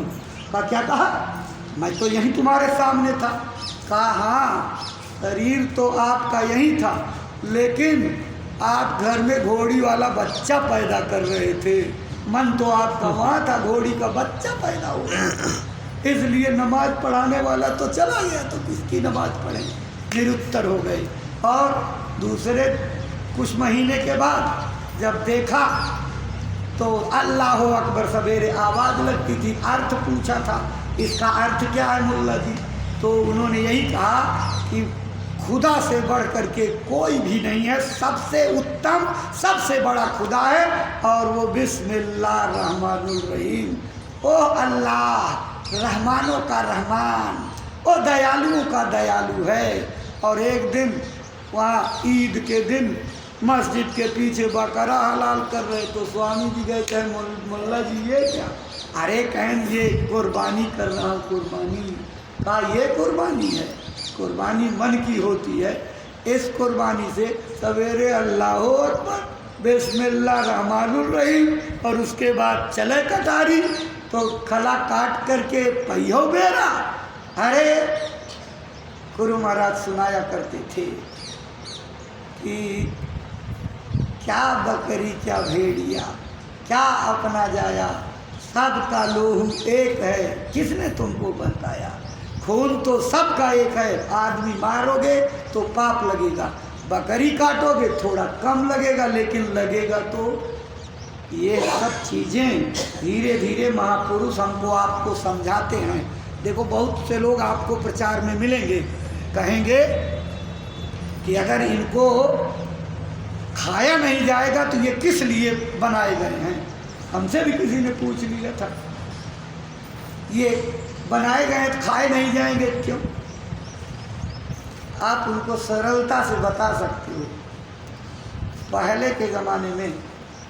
का क्या कहा, मैं तो यहीं तुम्हारे सामने था। कहा हाँ, शरीर तो आपका यही था, लेकिन आप घर में घोड़ी वाला बच्चा पैदा कर रहे थे, मन तो आपका वहाँ था, घोड़ी का बच्चा पैदा हुआ, इसलिए नमाज पढ़ाने वाला तो चला गया तो किसकी नमाज पढ़ें। निरुत्तर हो गए। और दूसरे कुछ महीने के बाद जब देखा तो अल्लाह अकबर सवेरे आवाज़ लगती थी। अर्थ पूछा था, इसका अर्थ क्या है मुल्ला जी? तो उन्होंने यही कहा कि खुदा से बढ़ करके कोई भी नहीं है, सबसे उत्तम सबसे बड़ा खुदा है और वो बिस्मिल्लाह रहमानुर रहीम। ओ अल्लाह रहमानों का रहमान, ओ दयालुओं का दयालु है। और एक दिन वहाँ ईद के दिन मस्जिद के पीछे बकरा हलाल कर रहे तो स्वामी जी गए, कहे मुल्ला जी ये क्या? अरे कहें ये कुर्बानी कर रहा हूँ। कुर्बानी का ये कुर्बानी है, कुर्बानी मन की होती है। इस कुर्बानी से सवेरे अल्लाह अकबर बिस्मिल्लाह रहमानुर रहीम और उसके बाद चले कटारी तो खला काट करके पहियो बेरा। अरे गुरु महाराज सुनाया करते थे कि क्या बकरी क्या भेड़िया, क्या अपना जाया, सबका लोहू एक है, किसने तुमको बताया? खून तो सबका एक है। आदमी मारोगे तो पाप लगेगा, बकरी काटोगे थोड़ा कम लगेगा, लेकिन लगेगा तो। ये सब चीज़ें धीरे धीरे महापुरुष हमको आपको समझाते हैं। देखो बहुत से लोग आपको प्रचार में मिलेंगे, कहेंगे कि अगर इनको खाया नहीं जाएगा तो ये किस लिए बनाए गए हैं। हमसे भी किसी ने पूछ लिया था, ये बनाए गए तो खाए नहीं जाएंगे क्यों? आप उनको सरलता से बता सकते हो। पहले के ज़माने में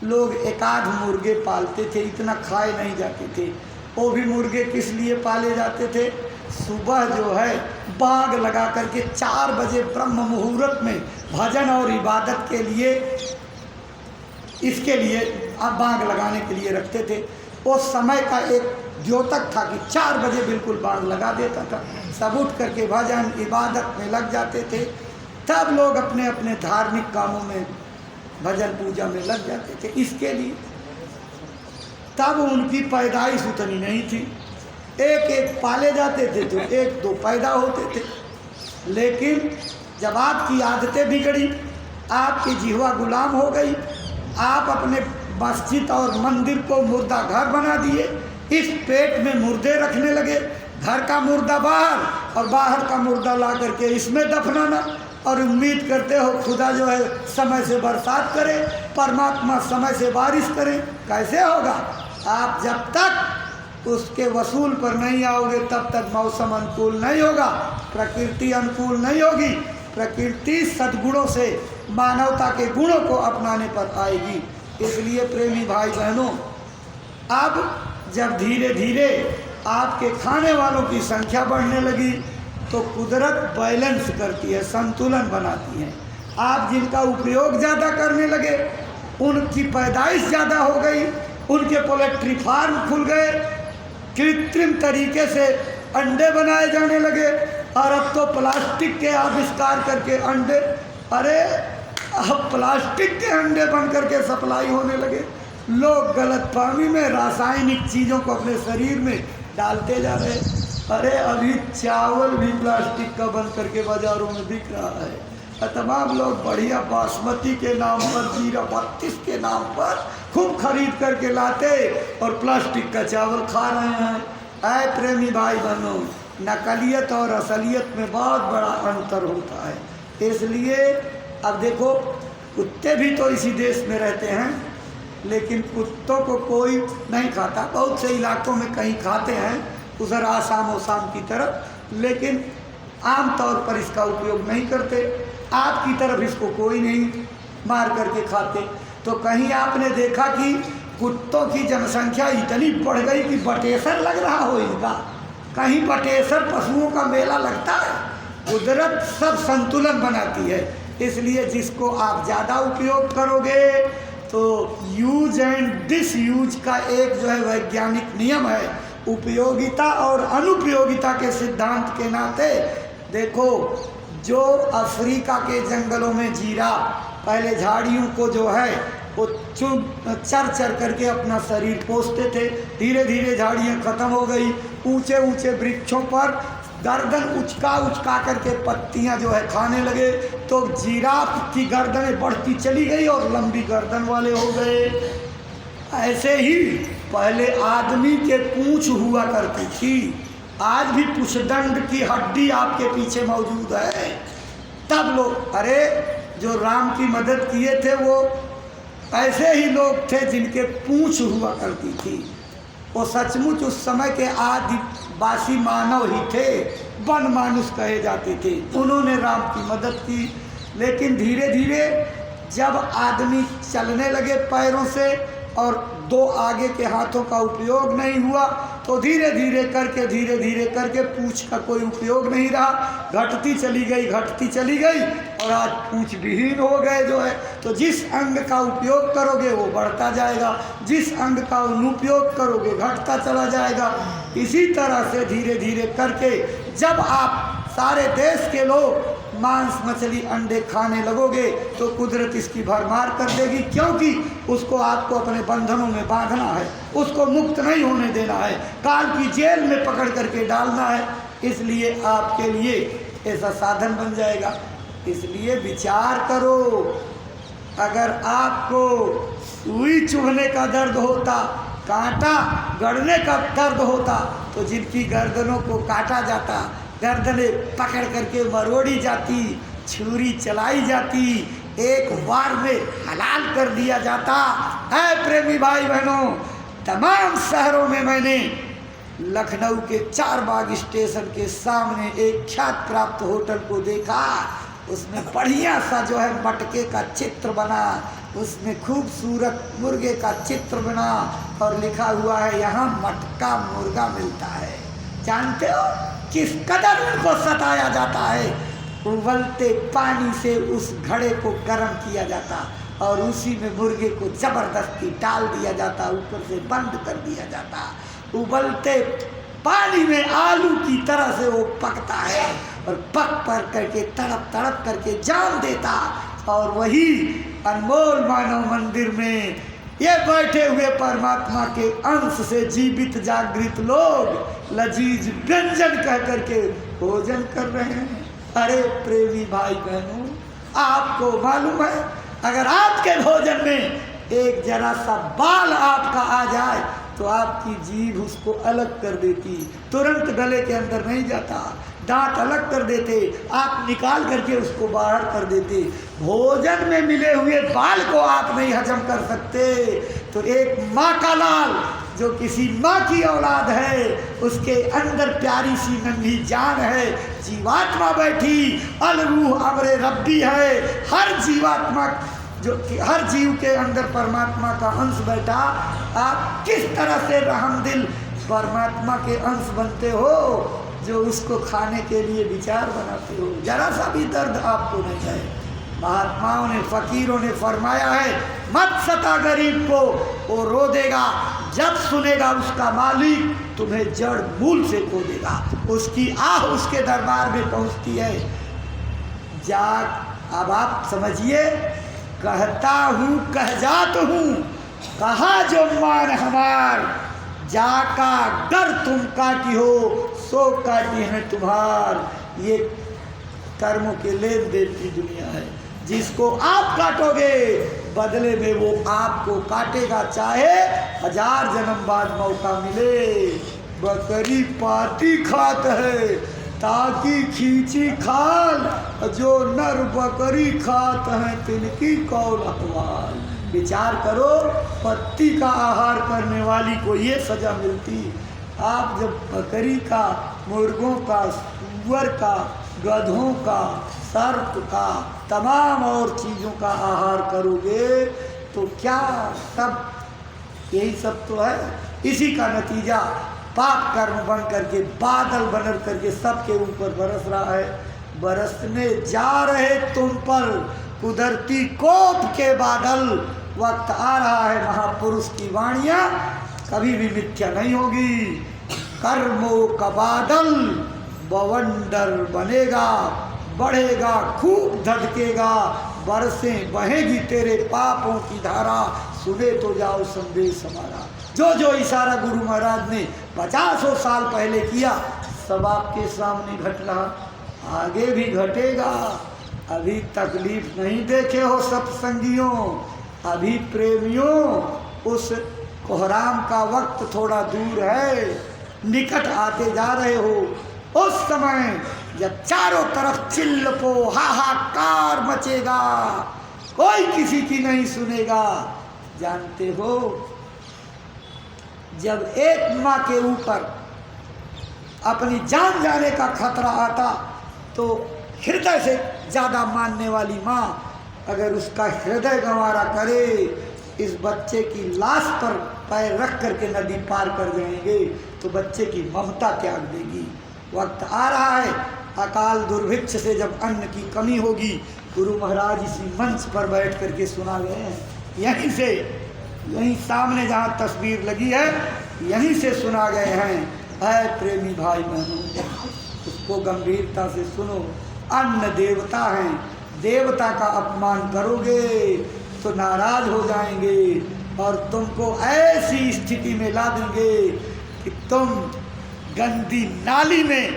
लोग एकाध मुर्गे पालते थे, इतना खाए नहीं जाते थे। वो भी मुर्गे किस लिए पाले जाते थे? सुबह जो है बाग लगा करके 4 बजे ब्रह्म मुहूर्त में भजन और इबादत के लिए, इसके लिए आप बाग लगाने के लिए रखते थे। उस समय का एक द्योतक था कि 4 बजे बिल्कुल बाग लगा देता था। सब उठ करके भजन इबादत में लग जाते थे। तब लोग अपने अपने धार्मिक कामों में भजन पूजा में लग जाते थे। इसके लिए तब उनकी पैदाइश उतनी नहीं थी, एक एक पाले जाते थे तो 1-2 पैदा होते थे। लेकिन जब आपकी आदतें बिगड़ी, आपकी जिह्वा गुलाम हो गई, आप अपने मस्जिद और मंदिर को मुर्दा घर बना दिए, इस पेट में मुर्दे रखने लगे, घर का मुर्दा बाहर और बाहर का मुर्दा ला करके इसमें दफनाना, और उम्मीद करते हो खुदा जो है समय से बरसात करे, परमात्मा समय से बारिश करे। कैसे होगा? आप जब तक उसके वसूल पर नहीं आओगे तब तक मौसम अनुकूल नहीं होगा, प्रकृति अनुकूल नहीं होगी। प्रकृति सद्गुणों से मानवता के गुणों को अपनाने पर आएगी। इसलिए प्रेमी भाई बहनों, अब जब धीरे धीरे आपके खाने वालों की संख्या बढ़ने लगी तो कुदरत बैलेंस करती है, संतुलन बनाती है। आप जिनका उपयोग ज़्यादा करने लगे उनकी पैदाइश ज़्यादा हो गई, उनके पोल्ट्री फार्म खुल गए, कृत्रिम तरीके से अंडे बनाए जाने लगे, और अब तो प्लास्टिक के आविष्कार करके अंडे, अरे अब प्लास्टिक के अंडे बन करके सप्लाई होने लगे। लोग गलतफहमी में रासायनिक चीज़ों को अपने शरीर में डालते जा रहे हैं। अरे अभी चावल भी प्लास्टिक का बन करके बाज़ारों में बिक रहा है। तमाम लोग बढ़िया बासमती के नाम पर, जीरा 32 के नाम पर खूब खरीद करके लाते और प्लास्टिक का चावल खा रहे हैं। ऐ प्रेमी भाई बहनों, नकलियत और असलियत में बहुत बड़ा अंतर होता है। इसलिए अब देखो, कुत्ते भी तो इसी देश में रहते हैं, लेकिन कुत्तों को कोई नहीं खाता। बहुत से इलाकों में कहीं खाते हैं, उधर आसाम ओसाम की तरफ, लेकिन आम तौर पर इसका उपयोग नहीं करते। आपकी तरफ इसको कोई नहीं मार करके खाते। तो कहीं आपने देखा कि कुत्तों की जनसंख्या इतनी बढ़ गई कि बटेसर लग रहा हो इनका? कहीं बटेसर पशुओं का मेला लगता है? कुदरत सब संतुलन बनाती है। इसलिए जिसको आप ज़्यादा उपयोग करोगे तो यूज एंड डिसयूज का एक जो है वैज्ञानिक नियम है, उपयोगिता और अनुपयोगिता के सिद्धांत के नाते। देखो, जो अफ्रीका के जंगलों में जीरा पहले झाड़ियों को जो है वो चर चर करके अपना शरीर पोषते थे, धीरे धीरे झाड़ियाँ खत्म हो गई, ऊंचे ऊंचे वृक्षों पर गर्दन उचका उचका करके पत्तियां जो है खाने लगे, तो जिराफ की गर्दनें बढ़ती चली गई और लंबी गर्दन वाले हो गए। ऐसे ही पहले आदमी के पूंछ हुआ करती थी, आज भी पुष्पदंड की हड्डी आपके पीछे मौजूद है। तब लोग, अरे जो राम की मदद किए थे वो ऐसे ही लोग थे जिनके पूंछ हुआ करती थी। वो सचमुच उस समय के आदिवासी मानव ही थे, वन मानुष कहे जाते थे। उन्होंने राम की मदद की, लेकिन धीरे धीरे जब आदमी चलने लगे पैरों से और दो आगे के हाथों का उपयोग नहीं हुआ, तो धीरे धीरे करके पूंछ का कोई उपयोग नहीं रहा, घटती चली गई और आज पूंछ विहीन हो गए जो है। तो जिस अंग का उपयोग करोगे वो बढ़ता जाएगा, जिस अंग का अनुपयोग करोगे घटता चला जाएगा। इसी तरह से धीरे धीरे करके जब आप सारे देश के लोग मांस मछली अंडे खाने लगोगे तो कुदरत इसकी भरमार कर देगी, क्योंकि उसको आपको अपने बंधनों में बांधना है, उसको मुक्त नहीं होने देना है, काल की जेल में पकड़ करके डालना है। इसलिए आपके लिए ऐसा साधन बन जाएगा। इसलिए विचार करो, अगर आपको सुई चुभने का दर्द होता, कांटा गड़ने का दर्द होता, तो जिनकी गर्दनों को काटा जाता, गर्दनें पकड़ करके मरोड़ी जाती, छुरी चलाई जाती, एक बार में हलाल कर दिया जाता। ऐ प्रेमी भाई बहनों, तमाम शहरों में मैंने लखनऊ के चारबाग स्टेशन के सामने एक ख्यात प्राप्त होटल को देखा। उसमें बढ़िया सा जो है मटके का चित्र बना, उसमें खूबसूरत मुर्गे का चित्र बना और लिखा हुआ है यहाँ मटका मुर्गा मिलता है। जानते हो किस कदर उनको सताया जाता है? उबलते पानी से उस घड़े को गर्म किया जाता और उसी में मुर्गे को जबरदस्ती डाल दिया जाता, ऊपर से बंद कर दिया जाता। उबलते पानी में आलू की तरह से वो पकता है और पक करके तड़प करके जान देता। और वही अनमोल मानव मंदिर में ये बैठे हुए परमात्मा के अंश से जीवित जागृत लोग लजीज व्यंजन कह करके भोजन कर रहे हैं। अरे प्रेमी भाई बहनों, आपको मालूम है अगर आपके भोजन में एक जरा सा बाल आपका आ जाए तो आपकी जीभ उसको अलग कर देती, तुरंत गले के अंदर नहीं जाता, दांत अलग कर देते, आप निकाल करके उसको बाहर कर देते। भोजन में मिले हुए बाल को आप नहीं हजम कर सकते तो एक माँ का लाल जो किसी माँ की औलाद है, उसके अंदर प्यारी सी नन्ही जान है, जीवात्मा बैठी, अलरूह अमरे रब्बी है, हर जीवात्मा जो हर जीव के अंदर परमात्मा का अंश बैठा, आप किस तरह से रहमदिल परमात्मा के अंश बनते हो जो उसको खाने के लिए विचार बनाते हो। जरा सा भी दर्द आपको नहीं है। महात्माओं ने, फकीरों ने फरमाया है, मत सता गरीब को, वो रो देगा, जब सुनेगा उसका मालिक तुम्हें जड़ मूल से खो देगा। उसकी आह उसके दरबार में पहुंचती है। जाग, अब आप समझिए, कहता हूँ कह जात हूँ, कहा जो मान हमार, जाका गर तुम काटी हो सो काटी है तुम्हार। ये कर्मों के लेन देन की दुनिया है। जिसको आप काटोगे बदले में वो आपको काटेगा, चाहे 1000 जन्म बाद मौका मिले। बकरी पाती खात है ताकि खींची खाल, जो नर बकरी खात है तिनकी कौल अहवाल। विचार करो, पत्ती का आहार करने वाली को ये सजा मिलती। आप जब बकरी का, मुर्गों का, सूअर का, गधों का, सर्प का, तमाम और चीज़ों का आहार करोगे तो क्या, तब यही सब तो है। इसी का नतीजा पाप कर्म बन करके, बादल बन करके सबके ऊपर बरस रहा है। बरसने जा रहे तुम पर कुदरती कोप के बादल। वक्त आ रहा है, महापुरुष की वाणियाँ कभी भी मिथ्या नहीं होगी। कर्मों का बादल बवंडर बनेगा, बढ़ेगा, खूब धधकेगा, बरसें बहेगी तेरे पापों की धारा, सुने तो जाओ संदेश हमारा। जो जो इशारा गुरु महाराज ने 50 साल पहले किया सब आपके सामने घट रहा, आगे भी घटेगा। अभी तकलीफ नहीं देखे हो सत्संगियों, अभी प्रेमियों, उस कोहराम का वक्त थोड़ा दूर है, निकट आते जा रहे हो। उस समय जब चारों तरफ चिल्लपो हाहाकार मचेगा, कोई किसी की नहीं सुनेगा। जानते हो, जब एक माँ के ऊपर अपनी जान जाने का खतरा आता तो हृदय से ज़्यादा मानने वाली माँ अगर उसका हृदय गंवारा करे, इस बच्चे की लाश पर पैर रख करके नदी पार कर जाएंगे तो बच्चे की ममता त्याग देगी। वक्त आ रहा है, अकाल दुर्भिक्ष से जब अन्न की कमी होगी, गुरु महाराज इसी मंच पर बैठ करके सुना गए हैं। यहीं से, यहीं सामने जहाँ तस्वीर लगी है, यहीं से सुना गए हैं। है प्रेमी भाई बहनों, उसको गंभीरता से सुनो। अन्न देवता हैं, देवता का अपमान करोगे तो नाराज हो जाएंगे और तुमको ऐसी स्थिति में ला देंगे कि तुम गंदी नाली में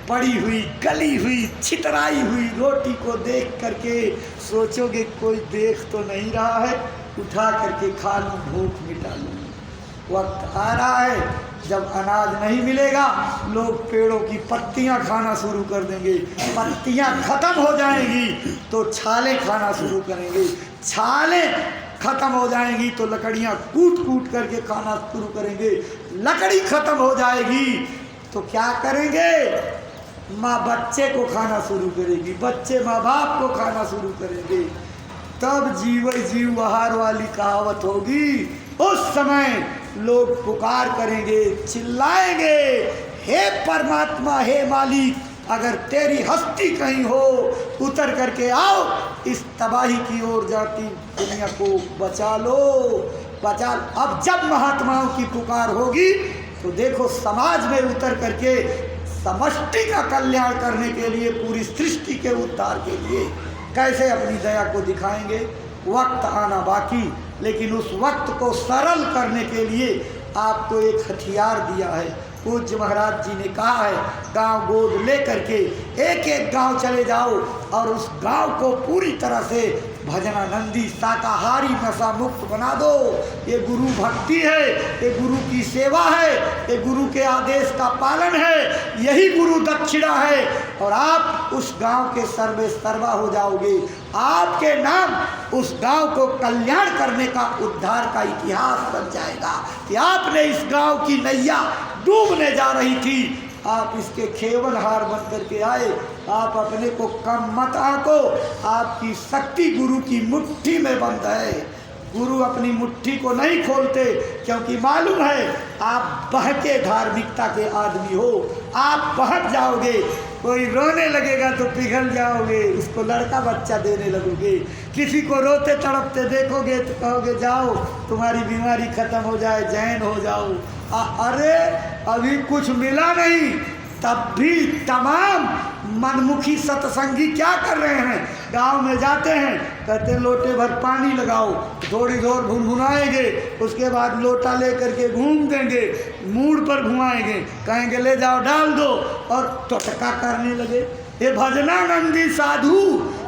पड़ी हुई, गली हुई, छितराई हुई रोटी को देख करके सोचोगे कोई देख तो नहीं रहा है, उठा करके खा लूँ, भूख मिटा लूँ। वक्त आ रहा है जब अनाज नहीं मिलेगा, लोग पेड़ों की पत्तियां खाना शुरू कर देंगे। पत्तियां खत्म हो जाएंगी तो छालें खाना शुरू करेंगे। छालें खत्म हो जाएंगी तो लकड़ियां कूट कूट करके खाना शुरू करेंगे। लकड़ी खत्म हो जाएगी तो क्या करेंगे? माँ बच्चे को खाना शुरू करेगी, बच्चे माँ बाप को खाना शुरू करेंगे। तब जीव जीव आहार वाली कहावत होगी। उस समय लोग पुकार करेंगे, चिल्लाएंगे, हे परमात्मा, हे मालिक, अगर तेरी हस्ती कहीं हो उतर करके आओ, इस तबाही की ओर जाती दुनिया को बचा लो, बचा। अब जब महात्माओं की पुकार होगी तो देखो समाज में उतर करके समष्टि का कल्याण करने के लिए, पूरी सृष्टि के उद्धार के लिए कैसे अपनी दया को दिखाएंगे। वक्त आना बाकी, लेकिन उस वक्त को सरल करने के लिए आपको एक हथियार दिया है। पूज्य महाराज जी ने कहा है गांव गोद ले करके एक एक गांव चले जाओ और उस गांव को पूरी तरह से भजनानंदी शाकाहारी नशा मुक्त बना दो। ये गुरु भक्ति है, ये गुरु की सेवा है, ये गुरु के आदेश का पालन है, यही गुरु दक्षिणा है। और आप उस गांव के सर्वे सर्वा हो जाओगे। आपके नाम उस गांव को कल्याण करने का, उद्धार का इतिहास बन जाएगा कि आपने इस गांव की नैया डूबने जा रही थी, आप इसके खेवनहार बन करके आए। आप अपने को कम मत आंको, आपकी शक्ति गुरु की मुट्ठी में बंद है। गुरु अपनी मुट्ठी को नहीं खोलते, क्योंकि मालूम है आप बहके धार्मिकता के आदमी हो। आप बहक जाओगे, कोई रोने लगेगा तो पिघल जाओगे, उसको लड़का बच्चा देने लगोगे। किसी को रोते तड़पते देखोगे तो कहोगे जाओ तुम्हारी बीमारी खत्म हो जाए, जैन हो जाओ। अरे अभी कुछ मिला नहीं, तब भी तमाम मनमुखी सत्संगी क्या कर रहे हैं, गांव में जाते हैं, कहते हैं लोटे भर पानी लगाओ, थोड़ी देर भुनभुनाएंगे, उसके बाद लोटा ले करके घूम देंगे, मूड पर घुमाएंगे, कहेंगे ले जाओ डाल दो, और टटका करने लगे। ये भजनानंदी साधु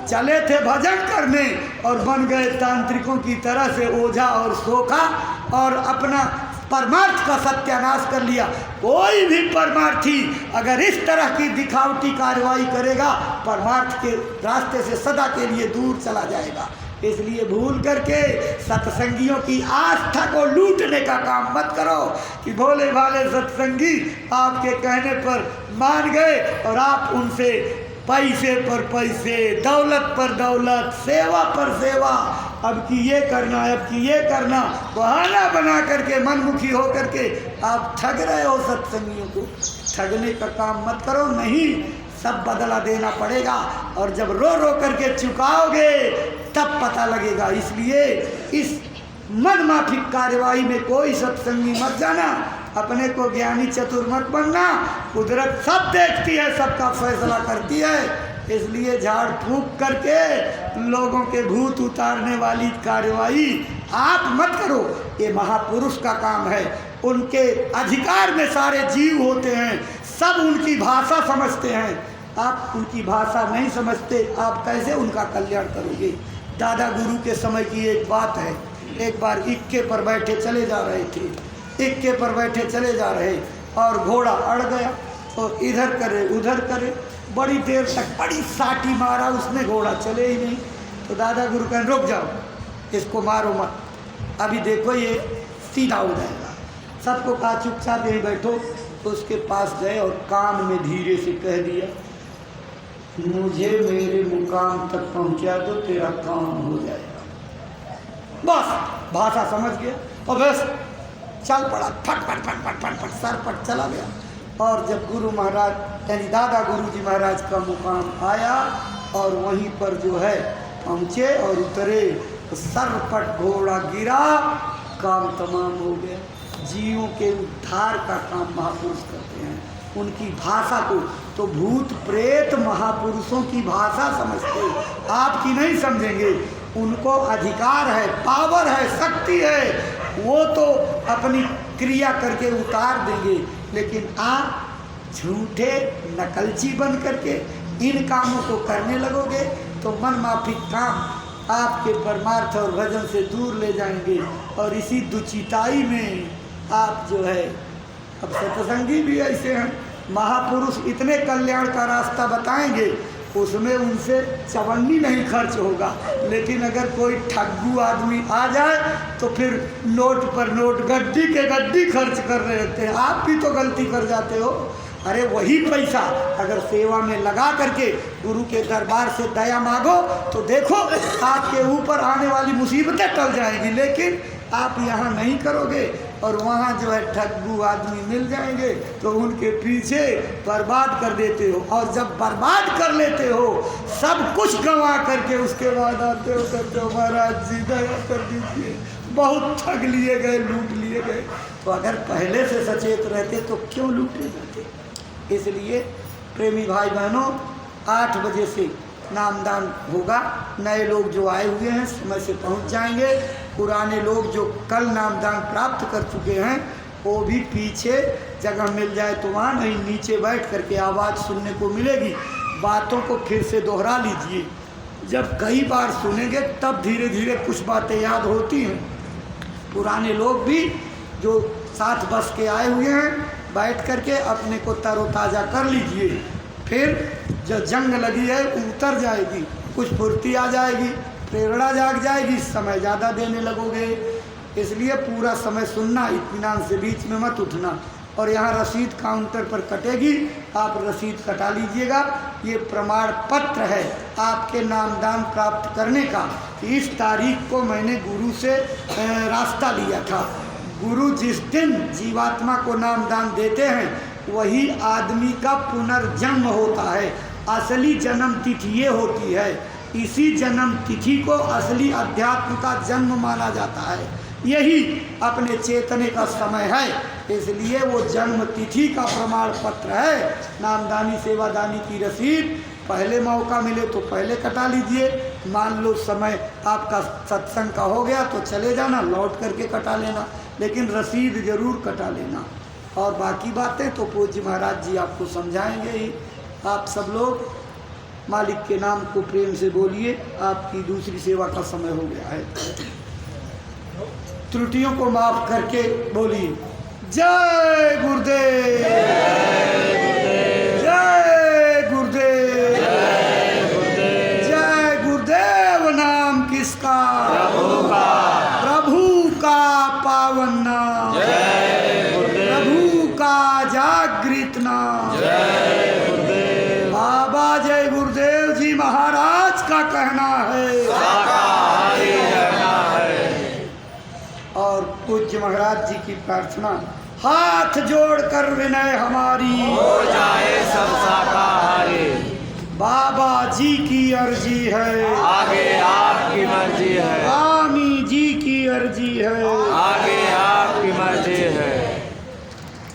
चले थे भजन करने और बन गए तांत्रिकों की तरह से ओझा और सोखा, और अपना परमार्थ का सत्यानाश कर लिया। कोई भी परमार्थी अगर इस तरह की दिखावटी कार्रवाई करेगा, परमार्थ के रास्ते से सदा के लिए दूर चला जाएगा। इसलिए भूल करके सत्संगियों की आस्था को लूटने का काम मत करो कि भोले भाले सत्संगी आपके कहने पर मान गए और आप उनसे पैसे पर पैसे, दौलत पर दौलत, सेवा पर सेवा, अब की ये करना, अब की ये करना, बहाना बना करके मनमुखी हो करके आप ठग रहे हो सत्संगियों को। ठगने का काम मत करो, नहीं सब बदला देना पड़ेगा, और जब रो रो करके चुकाओगे तब पता लगेगा। इसलिए इस मनमाफिक कार्यवाही में कोई सत्संगी मत जाना, अपने को ज्ञानी चतुर मत बनना। कुदरत सब देखती है, सबका फैसला करती है। इसलिए झाड़ फूंक करके लोगों के भूत उतारने वाली कार्यवाही आप मत करो। ये महापुरुष का काम है, उनके अधिकार में सारे जीव होते हैं, सब उनकी भाषा समझते हैं। आप उनकी भाषा नहीं समझते, आप कैसे उनका कल्याण करोगे। दादा गुरु के समय की एक बात है, एक बार इक्के पर बैठे चले जा रहे थे, इक्के पर बैठे चले जा रहे और घोड़ा अड़ गया, और इधर करे उधर करे, बड़ी देर तक बड़ी साटी मारा उसने, घोड़ा चले ही नहीं। तो दादा गुरु कहें रुक जाओ, इसको मारो मत, अभी देखो ये सीधा हो जाएगा। सबको कहा चुपचाप यहीं बैठो। तो उसके पास गए और कान में धीरे से कह दिया, मुझे मेरे मुकाम तक पहुंचा दो, तेरा काम हो जाएगा। बस भाषा समझ गया और बस चल पड़ा, फट फट फट फट फट फट सर पट चला गया। और जब गुरु महाराज यानी दादा गुरु जी महाराज का मुकाम आया और वहीं पर जो है पहुँचे और उतरे, तो सरपट घोड़ा गिरा, काम तमाम हो गया। जीवों के उद्धार का काम महापुरुष करते हैं। उनकी भाषा को तो भूत प्रेत महापुरुषों की भाषा समझते, आपकी नहीं समझेंगे। उनको अधिकार है, पावर है, शक्ति है, वो तो अपनी क्रिया करके उतार देंगे। लेकिन आप झूठे नकलची बन करके इन कामों को करने लगोगे तो मनमाफिक काम आपके परमार्थ और भजन से दूर ले जाएंगे। और इसी दुचिताई में आप जो है, अब सत्संगी भी ऐसे हैं, महापुरुष इतने कल्याण का रास्ता बताएंगे, उसमें उनसे चवन्नी नहीं खर्च होगा। लेकिन अगर कोई ठग्गू आदमी आ जाए तो फिर नोट पर नोट, गड्डी के गड्डी खर्च कर रहे होते हैं। आप भी तो गलती कर जाते हो। अरे वही पैसा अगर सेवा में लगा करके गुरु के दरबार से दया मांगो तो देखो आपके ऊपर आने वाली मुसीबतें टल जाएंगी। लेकिन आप यहाँ नहीं करोगे और वहाँ जो है ठग्गू आदमी मिल जाएंगे तो उनके पीछे बर्बाद कर देते हो। और जब बर्बाद कर लेते हो, सब कुछ गंवा करके उसके बाद आते हो, कहते हो महाराज जी दया कर दीजिए, बहुत ठग लिए गए, लूट लिए गए। तो अगर पहले से सचेत रहते तो क्यों लूटे जाते। इसलिए प्रेमी भाई बहनों, 8 बजे से नामदान होगा। नए लोग जो आए हुए हैं समय से पहुंच जाएंगे। पुराने लोग जो कल नामदान प्राप्त कर चुके हैं वो भी पीछे जगह मिल जाए तो वहाँ नहीं, नीचे बैठ करके आवाज़ सुनने को मिलेगी। बातों को फिर से दोहरा लीजिए, जब कई बार सुनेंगे तब धीरे धीरे कुछ बातें याद होती हैं। पुराने लोग भी जो साथ बस के आए हुए हैं, बैठ करके अपने को तरोताज़ा कर लीजिए। फिर जो जंग लगी है उतर जाएगी, कुछ फुर्ती आ जाएगी, प्रेरणा जाग जाएगी, समय ज़्यादा देने लगोगे। इसलिए पूरा समय सुनना, इत्मीनान से बीच में मत उठना। और यहाँ रसीद काउंटर पर कटेगी, आप रसीद कटा लीजिएगा। ये प्रमाण पत्र है आपके नामदान प्राप्त करने का। इस तारीख को मैंने गुरु से रास्ता लिया था। गुरु जिस दिन जीवात्मा को नामदान देते हैं वही आदमी का पुनर्जन्म होता है। असली जन्म तिथि ये होती है। इसी जन्म तिथि को असली अध्यात्म का जन्म माना जाता है। यही अपने चेतने का समय है, इसलिए वो जन्म तिथि का प्रमाण पत्र है। नामदानी सेवादानी की रसीद पहले मौका मिले तो पहले कटा लीजिए। मान लो समय आपका सत्संग का हो गया तो चले जाना, लौट करके कटा लेना, लेकिन रसीद जरूर कटा लेना। और बाकी बातें तो पूज्य महाराज जी आपको समझाएंगे ही। आप सब लोग मालिक के नाम को प्रेम से बोलिए। आपकी दूसरी सेवा का समय हो गया है। त्रुटियों को माफ करके बोलिए जय गुरुदेव, जय गुरुदेव, जय गुरुदेव। नाम किसका? प्रभु का पावन नाम, प्रभु का जागृत नाम। बाबा जय गुरुदेव जी महाराज का कहना है। और पूज्य महाराज जी की प्रार्थना, हाथ जोड़कर विनय हमारी हो जाए सब शाकाहारी। बाबा जी की अर्जी है, आगे आ